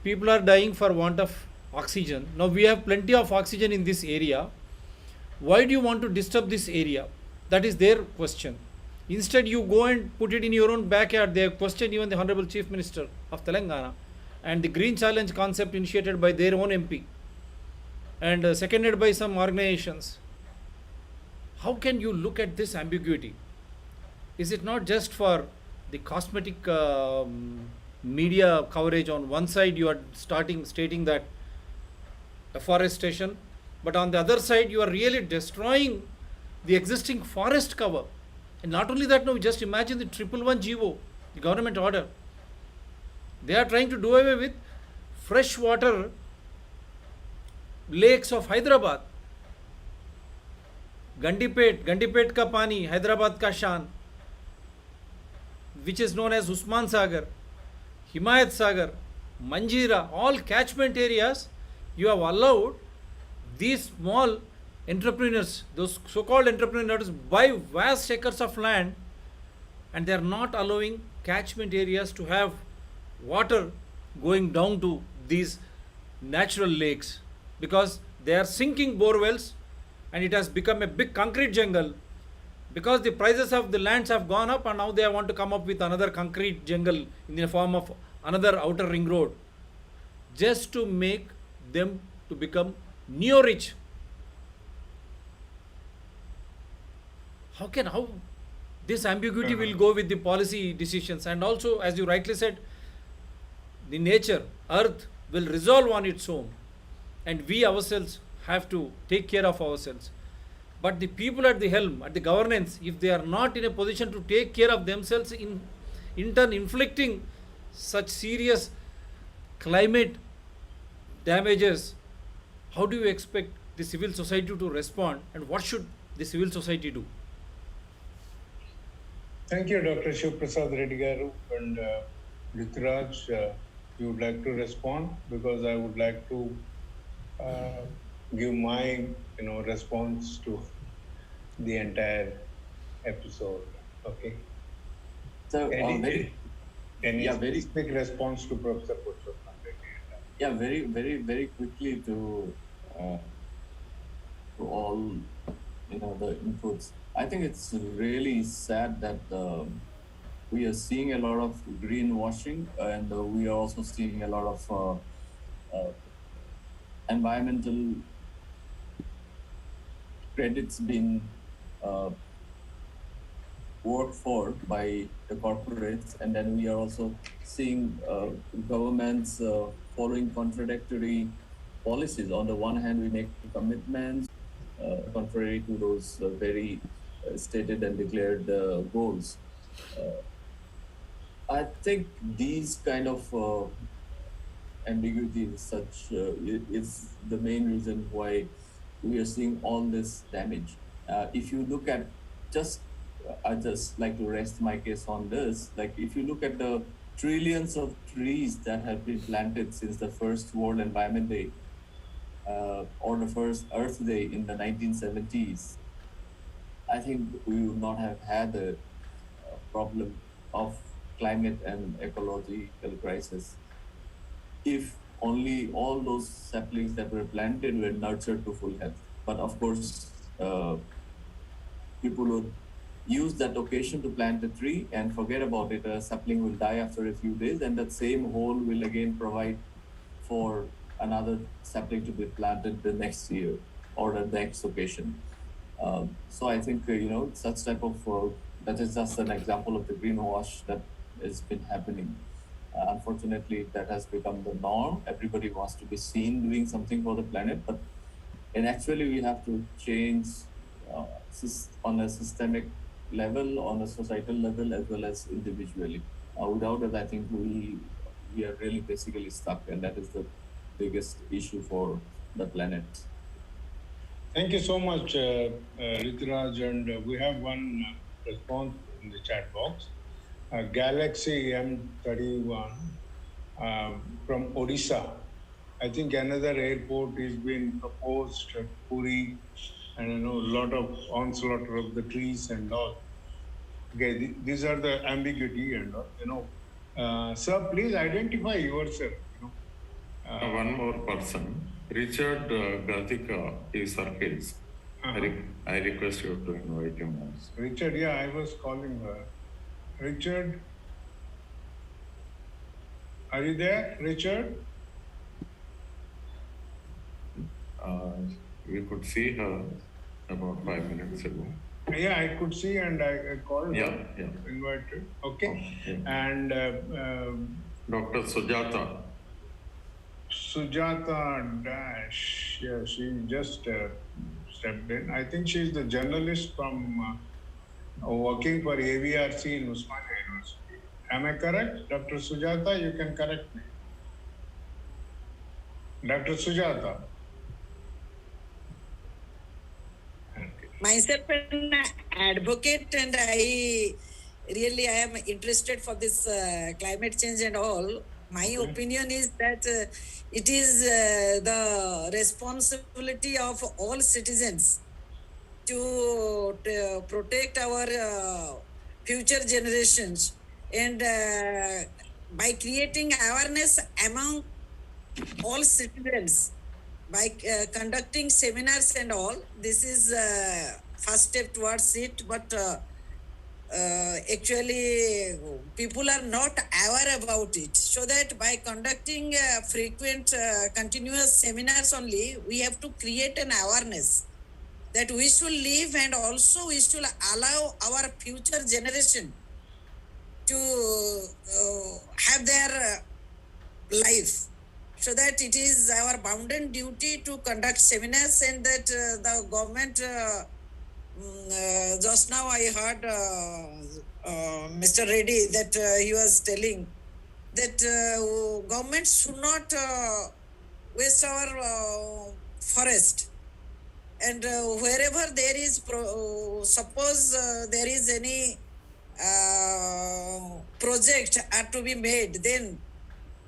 people are dying for want of oxygen. Now we have plenty of oxygen in this area. Why do you want to disturb this area? That is their question. Instead, you go and put it in your own backyard. They have questioned even the Honorable Chief Minister of Telangana and the Green Challenge concept initiated by their own MP and seconded by some organizations. How can you look at this ambiguity? Is it not just for the cosmetic media coverage? On one side, you are stating that afforestation, but on the other side, you are really destroying the existing forest cover. And not only that, now just imagine the 111 GO, the government order. They are trying to do away with freshwater lakes of Hyderabad. Gandipet ka pani, Hyderabad ka shan, which is known as Usman Sagar, Himayat Sagar, Manjira, all catchment areas. You have allowed these small entrepreneurs, those so-called entrepreneurs, buy vast acres of land, and they are not allowing catchment areas to have water going down to these natural lakes, because they are sinking bore wells, and it has become a big concrete jungle, because the prices of the lands have gone up, and now they want to come up with another concrete jungle in the form of another outer ring road, just to make them to become neo-rich. How this ambiguity will go with the policy decisions? And also, as you rightly said, the nature, earth will resolve on its own, and we ourselves have to take care of ourselves. But the people at the helm, at the governance, if they are not in a position to take care of themselves, in turn inflicting such serious climate damages, how do you expect the civil society to respond, and what should the civil society do? Thank you, Dr. Shiv Prasad Reddy Garu. And Rituraj, you would like to respond, because I would like to give my response to the entire episode. Okay. So Any Yeah, very- specific response to Professor Purushotham? Yeah, very quickly to all the inputs. I think it's really sad that we are seeing a lot of greenwashing, and we are also seeing a lot of environmental credits being worked for by the corporates, and then we are also seeing governments following contradictory policies. On the one hand, we make commitments contrary to those very stated and declared goals. I think these kind of ambiguity is the main reason why we are seeing all this damage. If you look at I just like to rest my case on this. Like, if you look at the trillions of trees that have been planted since the first World Environment Day or the first Earth Day in the 1970s, I think we would not have had a problem of climate and ecological crisis if only all those saplings that were planted were nurtured to full health. But of course, people would use that occasion to plant a tree and forget about it. A sapling will die after a few days, and that same hole will again provide for another sapling to be planted the next year or the next occasion. So I think, such type of, that is just an example of the greenwash that has been happening. Unfortunately, that has become the norm. Everybody wants to be seen doing something for the planet, and actually we have to change on a systemic level, on a societal level, as well as individually. Without that, I think we are really basically stuck, and that is the biggest issue for the planet. Thank you so much, Rituraj, and we have one response in the chat box. Galaxy M31 from Odisha. I think another airport is being proposed at Puri, and a lot of onslaught of the trees and all. Okay, these are the ambiguity and all, sir, please identify yourself. One more person, Richard Gathika is surfaced. I request you to invite him also. Richard, yeah, I was calling her. Richard, are you there, Richard? We could see her about 5 minutes ago. Yeah, I could see, and I called her, Yeah. invited. Okay. Okay. And Dr. Sujata. Sujata Dash, yeah, she just stepped in. I think she's the journalist from working for AVRC in Usmania University. Am I correct? Dr. Sujata, you can correct me. Dr. Sujata. Myself an advocate, and I am interested for this climate change and all. My opinion is that it is the responsibility of all citizens to protect our future generations, and by creating awareness among all citizens, by conducting seminars and all. This is first step towards it, but actually people are not aware about it. So that by conducting frequent continuous seminars only, we have to create an awareness that we should live, and also we should allow our future generation to have their life. So that it is our bounden duty to conduct seminars, and that the government, just now I heard Mr. Reddy that he was telling that government should not waste our forest, and wherever there is, suppose there is any project are to be made, then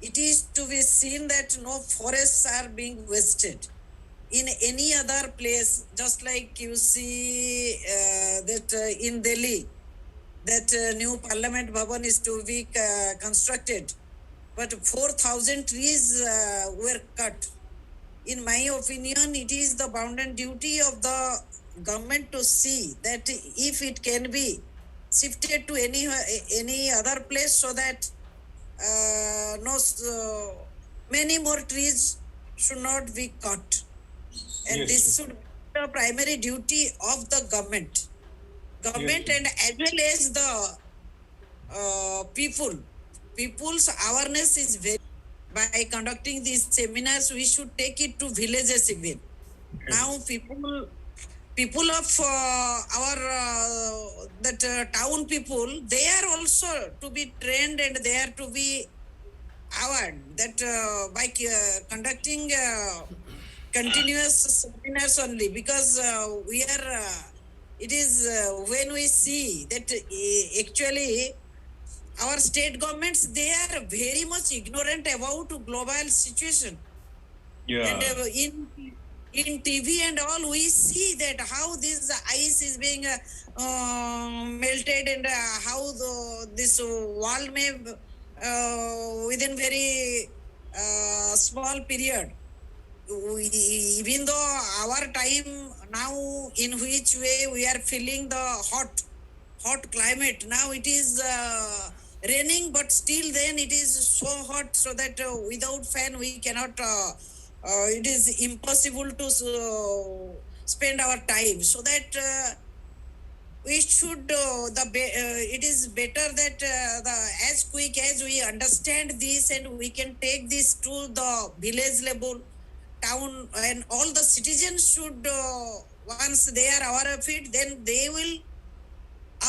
it is to be seen that no forests are being wasted in any other place. Just like you see that in Delhi, that new Parliament Bhavan is to be constructed. But 4,000 trees were cut. In my opinion, it is the bounden duty of the government to see that if it can be shifted to any other place so that many more trees should not be cut. And Yes, this should be the primary duty of the government. Government and as well as the people's awareness is very. By conducting these seminars, we should take it to villages again. Now, people of our town people, they are also to be trained and they are to be aware that by conducting continuous seminars only, because we are. It is when we see that actually our state governments, they are very much ignorant about global situation. Yeah. And in TV and all, we see that how this ice is being melted and how this world may within very small period. Even though our time now, in which way we are feeling the hot climate, now it is raining, but still then it is so hot so that without fan we cannot, it is impossible to spend our time. So that we should, it is better that as quick as we understand this and we can take this to the village level, town, and all the citizens should, once they are aware of it, then they will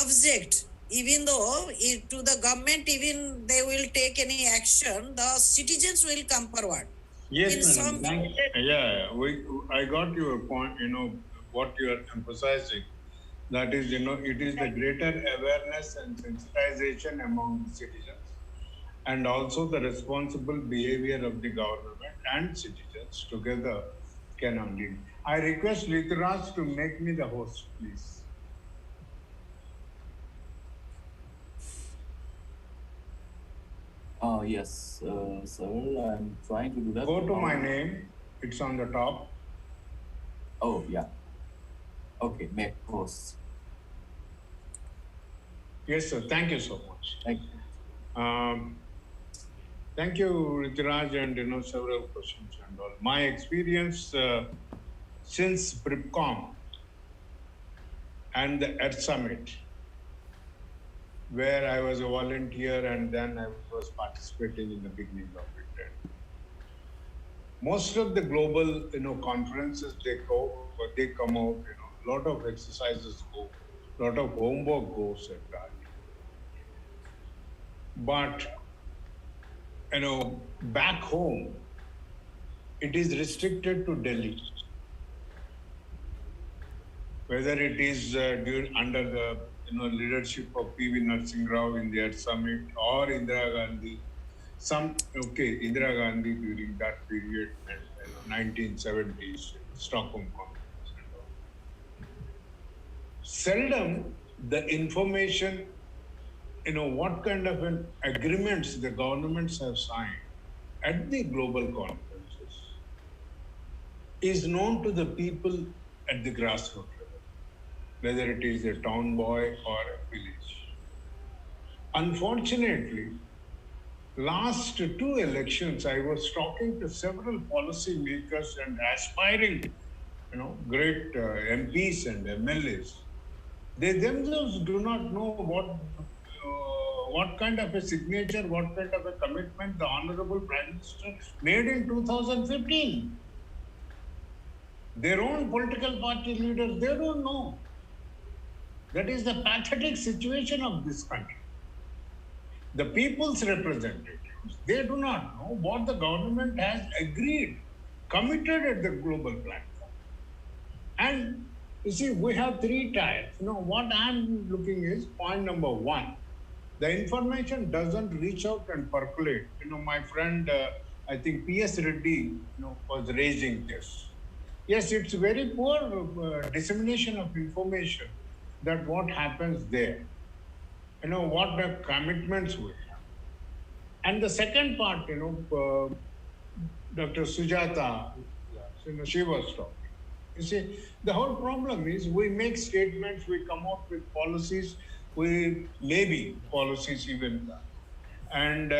object. Even though to the government, even they will take any action, the citizens will come forward. Yes, madam. Thanks. Yeah, I got your point, what you are emphasizing. That is, it is the greater awareness and sensitization among the citizens and also the responsible behavior of the government and citizens together can only. I request Rituraj to make me the host, please. Yes, sir, I'm trying to do that. Go to my name, it's on the top. Oh, yeah. Okay, make host. Yes, sir. Thank you so much. Thank you. Thank you, Rituraj, and several questions and all. My experience since PRIPCOM and the Earth Summit, where I was a volunteer and then I was participating in the beginning of it. And most of the global, conferences they come out, a lot of exercises go, a lot of homework goes at that. But, back home, it is restricted to Delhi. Whether it is under the leadership of P.V. Narasimha Rao in the Earth Summit or Indira Gandhi, Indira Gandhi during that period, 1970s, Stockholm Conference and all. Seldom the information, what kind of an agreements the governments have signed at the global conferences is known to the people at the grassroots level, whether it is a town boy or a village. Unfortunately, last two elections, I was talking to several policy makers and aspiring, great MPs and MLAs. They themselves do not know what kind of a signature, what kind of a commitment the Honorable Prime Minister made in 2015. Their own political party leaders, they don't know. That is the pathetic situation of this country. The people's representatives, they do not know what the government has agreed, committed at the global platform. And you see, we have three tiers. What I'm looking is point number one. The information doesn't reach out and percolate. My friend, I think P.S. Reddy, was raising this. Yes, it's very poor dissemination of information that what happens there. what the commitments we have. And the second part, Dr. Sujata, she was talking. You see, the whole problem is we make statements, we come out with policies, we maybe policies even, and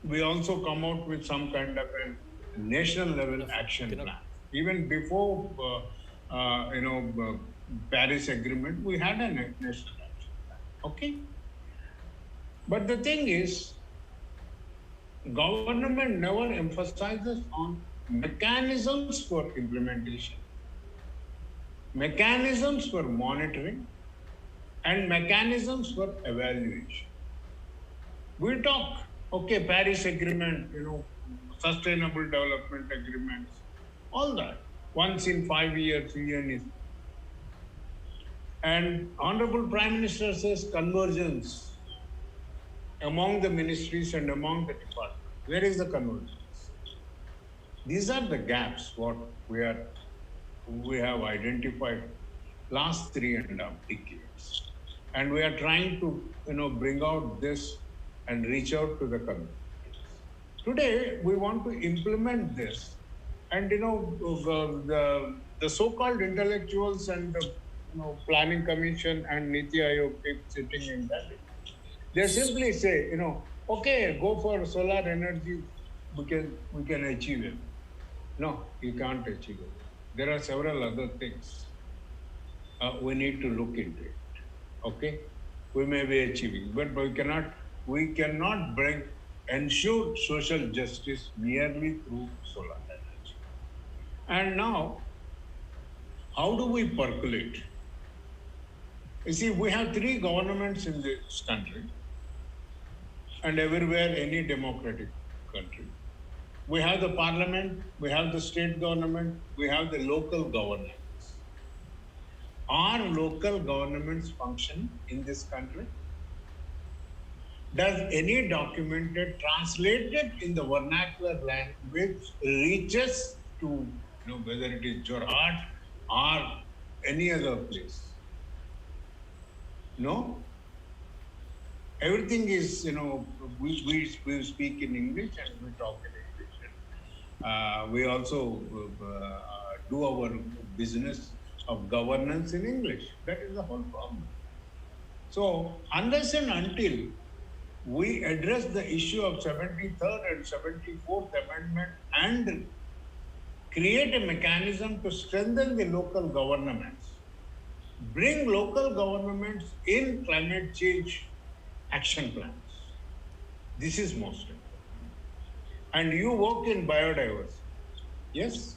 we also come out with some kind of a national level action plan. Even before, Paris Agreement, we had a national action plan. Okay, but the thing is, government never emphasizes on mechanisms for implementation, mechanisms for monitoring, and mechanisms for evaluation. We talk, okay, Paris Agreement, Sustainable Development Agreements, all that. Once in 5 years, UN is. And Honorable Prime Minister says convergence among the ministries and among the departments. Where is the convergence? These are the gaps what we have identified last 3.5 decades. And we are trying to, bring out this and reach out to the community. Today, we want to implement this. And, the so-called intellectuals and the Planning Commission and Niti Aayog sitting in that, they simply say, okay, go for solar energy, we can achieve it. No, you can't achieve it. There are several other things we need to look into it. Okay, we may be achieving, but we cannot ensure social justice merely through solar energy. And now, how do we percolate? You see, we have 3 governments in this country, and everywhere, any democratic country. We have the parliament, we have the state government, we have the local governments. Are local governments function in this country? Does any document translated in the vernacular language reaches to, whether it is Jorhat or any other place? No? Everything is, we speak in English and we talk in English. We also do our business of governance in English. That is the whole problem. So, unless and until we address the issue of 73rd and 74th Amendment and create a mechanism to strengthen the local governments, bring local governments in climate change action plans. This is most important. And you work in biodiversity. Yes?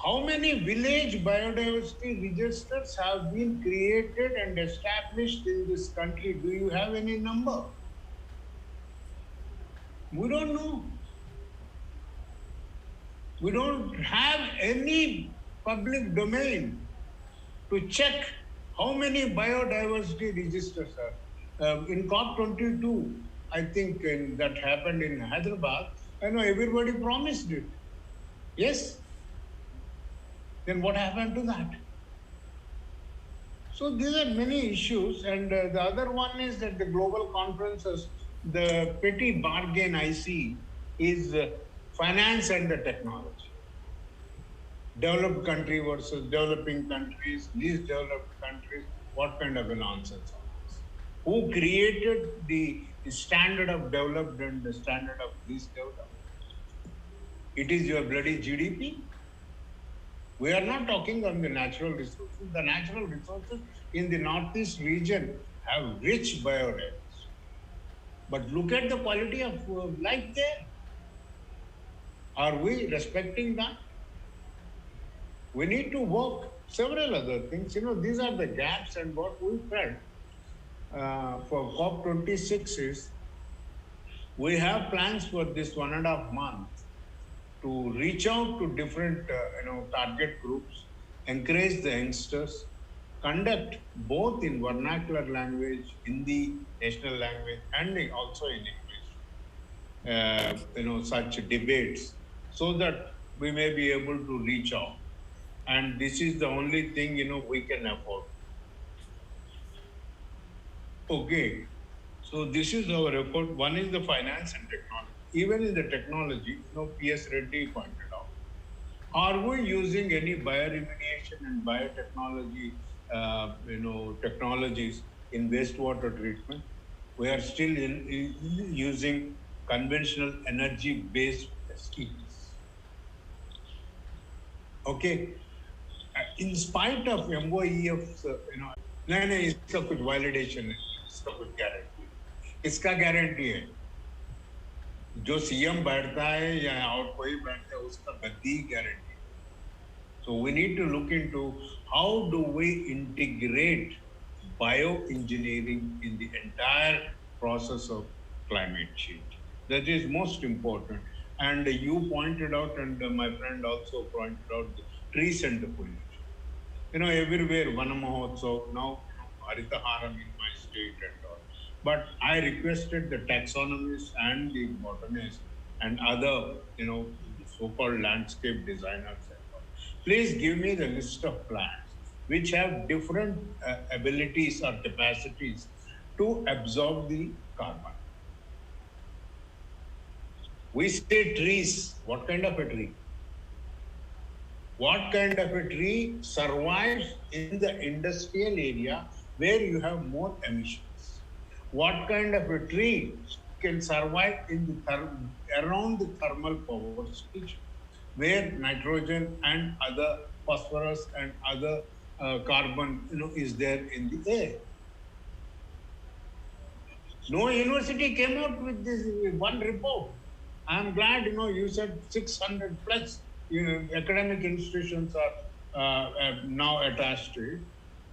How many village biodiversity registers have been created and established in this country? Do you have any number? We don't know. We don't have any public domain to check how many biodiversity registers are. In COP22, I think that happened in Hyderabad, I know everybody promised it. Yes? Then what happened to that? So these are many issues, and the other one is that the global conferences, the petty bargain I see is finance and the technology. Developed country versus developing countries, least developed countries, what kind of a nonsense is this? Who created the standard of developed and the standard of least developed? It is your bloody GDP. We are not talking on the natural resources. The natural resources in the Northeast region have rich bioreserves. But look at the quality of life there. Are we respecting that? We need to work several other things. These are the gaps, and what we felt for COP26 is we have plans for this 1.5 months to reach out to different target groups, encourage the youngsters, conduct both in vernacular language, Hindi, national language, and also in English, such debates, so that we may be able to reach out. And this is the only thing, we can afford. Okay. So this is our report. One is the finance and technology. Even in the technology, P.S. Reddy pointed out, are we using any bioremediation and biotechnology, technologies in wastewater treatment? We are still using conventional energy-based STPs. Okay. In spite of MOEF's, नहीं इसका कुछ वालिडेशन है, इसका कुछ guarantee है, इसका guarantee है, जो सीएम बैठता है या और कोई बैठता है उसका गद्दी गारंटी है. So we need to look into how do we integrate bioengineering in the entire process of climate change. That is most important. And you pointed out, and my friend also pointed out, the tree center pollution. Everywhere Vana Mahotsav, now Harita Haram in my state and all. But I requested the taxonomists and the botanists and other, so-called landscape designers and all. Please give me the list of plants which have different abilities or capacities to absorb the carbon. We say trees. What kind of a tree? What kind of a tree survives in the industrial area where you have more emissions? What kind of a tree can survive in the around the thermal power station, where nitrogen and other phosphorus and other carbon, is there in the air? No university came out with this one report. I'm glad, you said 600 plus academic institutions are now attached to it.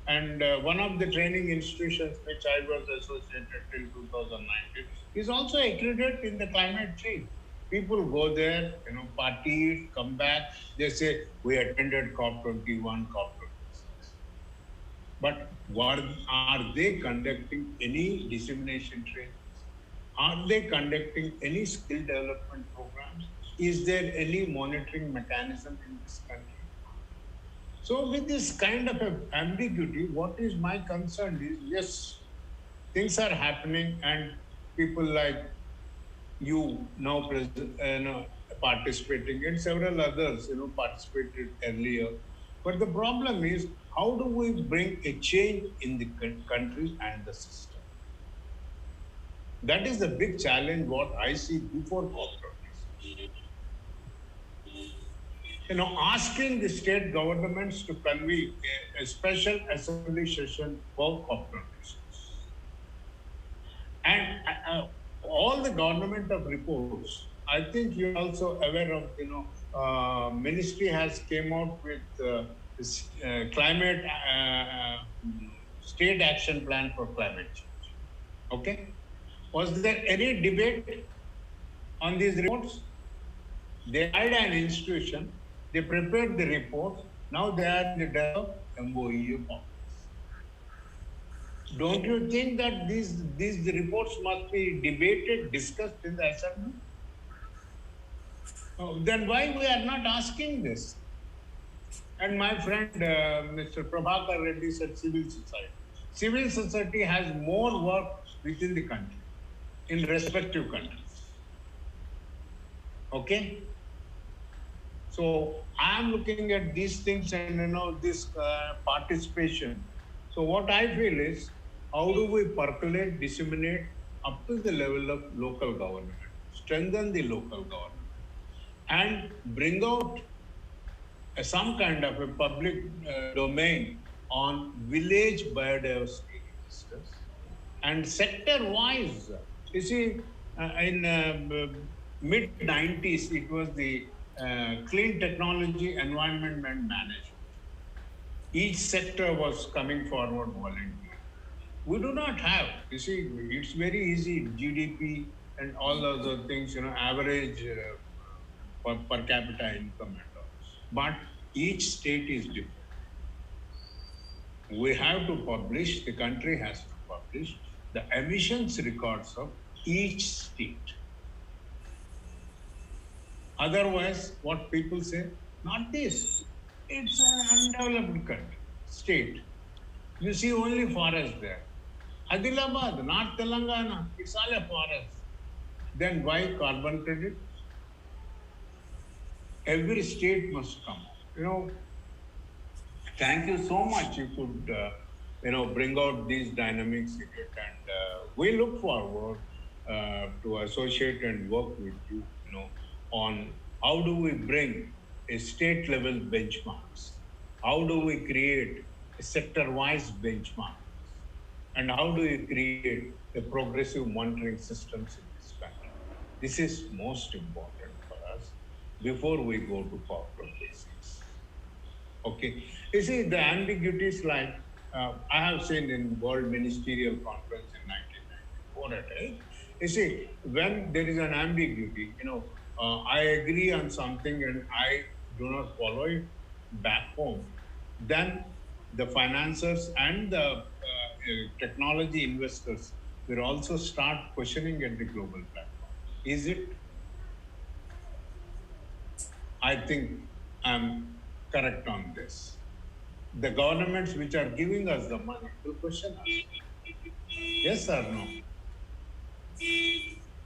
And one of the training institutions which I was associated till 2019 is also accredited in the climate change. People go there, party, come back. They say, we attended COP21, COP26. But are they conducting any dissemination trainings? Are they conducting any skill development programs? Is there any monitoring mechanism in this country? So with this kind of ambiguity, what is my concern is, yes, things are happening and people like you now participating and several others, participated earlier. But the problem is, how do we bring a change in the country and the system? That is the big challenge what I see before COP26. Asking the state governments to convene a special assembly session for COP26. And all the government of reports, I think you're also aware of, ministry has came out with this climate state action plan for climate change. Okay? Was there any debate on these reports? They hired an institution, they prepared the report, now they are in the development MOEU office. Don't you think that these reports must be debated, discussed in the assembly? Then why we are not asking this? And my friend, Mr. Prabhakar Reddy said civil society. Civil society has more work within the country, in respective countries. Okay? So I am looking at these things and this participation. So what I feel is, how do we percolate, disseminate up to the level of local government, strengthen the local government, and bring out some kind of a public domain on village biodiversity registers and sector-wise. You see, in mid-90s, it was the clean technology, environment and management. Each sector was coming forward voluntarily. We do not have, you see, it's very easy, GDP and all other things, average per capita income and all. But each state is different. We have to publish, the country has to publish the emissions records of each state. Otherwise, what people say, not this. It's an undeveloped country, state. You see only forest there. Adilabad, North Telangana, it's all a forest. Then why carbon credit? Every state must come. Thank you so much. You could, bring out these dynamics in it, and we look forward to associate and work with you, on how do we bring a state level benchmarks, how do we create a sector-wise benchmark, and how do we create a progressive monitoring systems in this country. This is most important for us before we go to COP26. Okay. You see, the ambiguities like I have seen in World Ministerial Conference in 1994, you see, when there is an ambiguity, I agree on something and I do not follow it back home, then the financiers and the technology investors will also start questioning at the global platform. Is it? I think I'm correct on this. The governments which are giving us the money will question us. Yes or no?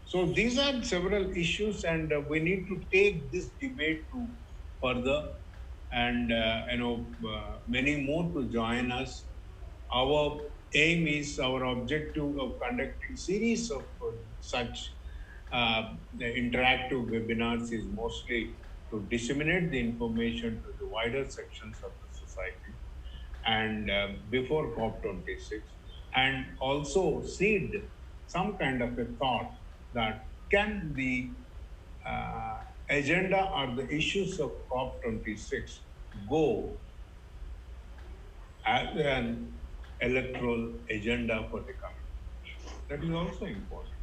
So these are several issues, and we need to take this debate to further, and many more to join us. Our aim is, our objective of conducting series of such interactive webinars is mostly to disseminate the information to the wider sections of the society, and before COP26, and also seed some kind of a thought that can the agenda or the issues of COP26 go as an electoral agenda for the coming. That is also important.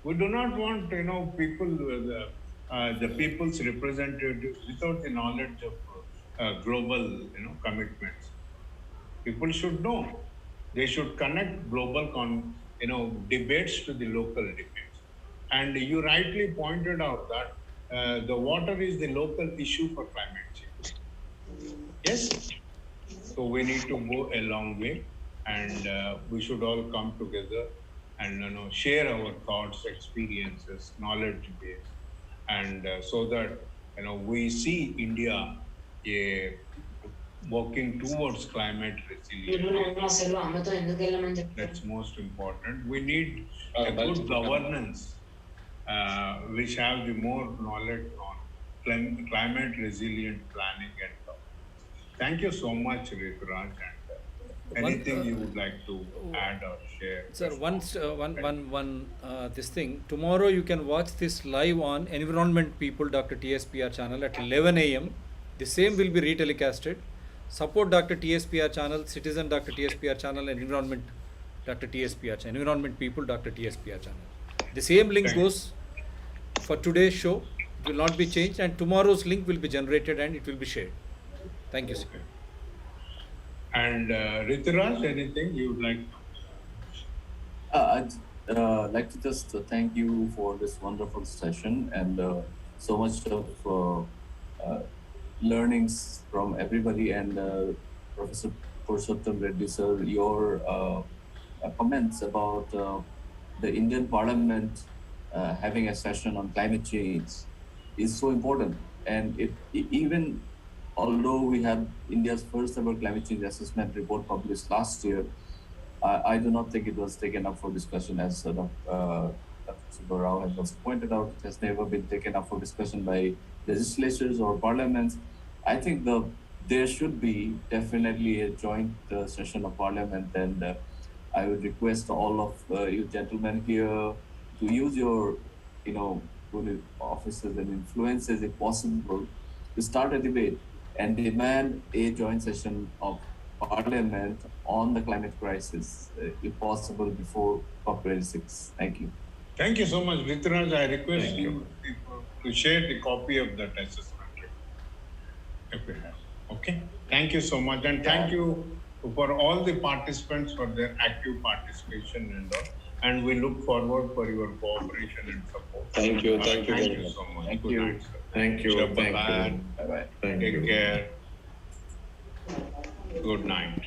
We do not want, people, the people's representatives without the knowledge of global, commitments. People should know. They should connect global, debates to the local debates. And you rightly pointed out that the water is the local issue for climate change. Yes. So we need to go a long way, and we should all come together and share our thoughts, experiences, knowledge base, and so that we see India working towards climate resilience. That's most important. We need a good governance which have the more knowledge on climate resilient planning and governance. Thank you so much, Rituraj, and anything you would like to add or share? Sir, this thing. Tomorrow you can watch this live on Environment People Dr. TSPR channel at 11 a.m. The same will be retelecasted. Support Dr. TSPR channel, Citizen Dr. TSPR channel, and Environment Dr. TSPR channel, Environment People Dr. TSPR channel. The same link goes for today's show. It will not be changed, and tomorrow's link will be generated and it will be shared. Thank you, sir. Okay. And Rituraj, anything you would like? I'd like to just thank you for this wonderful session, and so much of learnings from everybody, and Professor Purushotham, Reddy sir, your comments about the Indian Parliament having a session on climate change is so important. And even although we have India's first ever climate change assessment report published last year, I do not think it was taken up for discussion, as Dr. Subba Rao has also pointed out. It has never been taken up for discussion by legislatures or parliaments. I think there should be definitely a joint session of parliament, and I would request all of you gentlemen here to use your, good offices and influences, if possible, to start a debate and demand a joint session of Parliament on the climate crisis, if possible, before COP26. Thank you. Thank you so much, Rituraj. I request you people to share the copy of that assessment if we have. Okay. Thank you so much, and thank you for all the participants for their active participation and all. And we look forward for your cooperation and support. Thank you. Thank you. Thank you so much. Thank Good you. night, sir. Thank you. Shabbat. Thank you. Bye-bye. Thank Take you. care. Good night.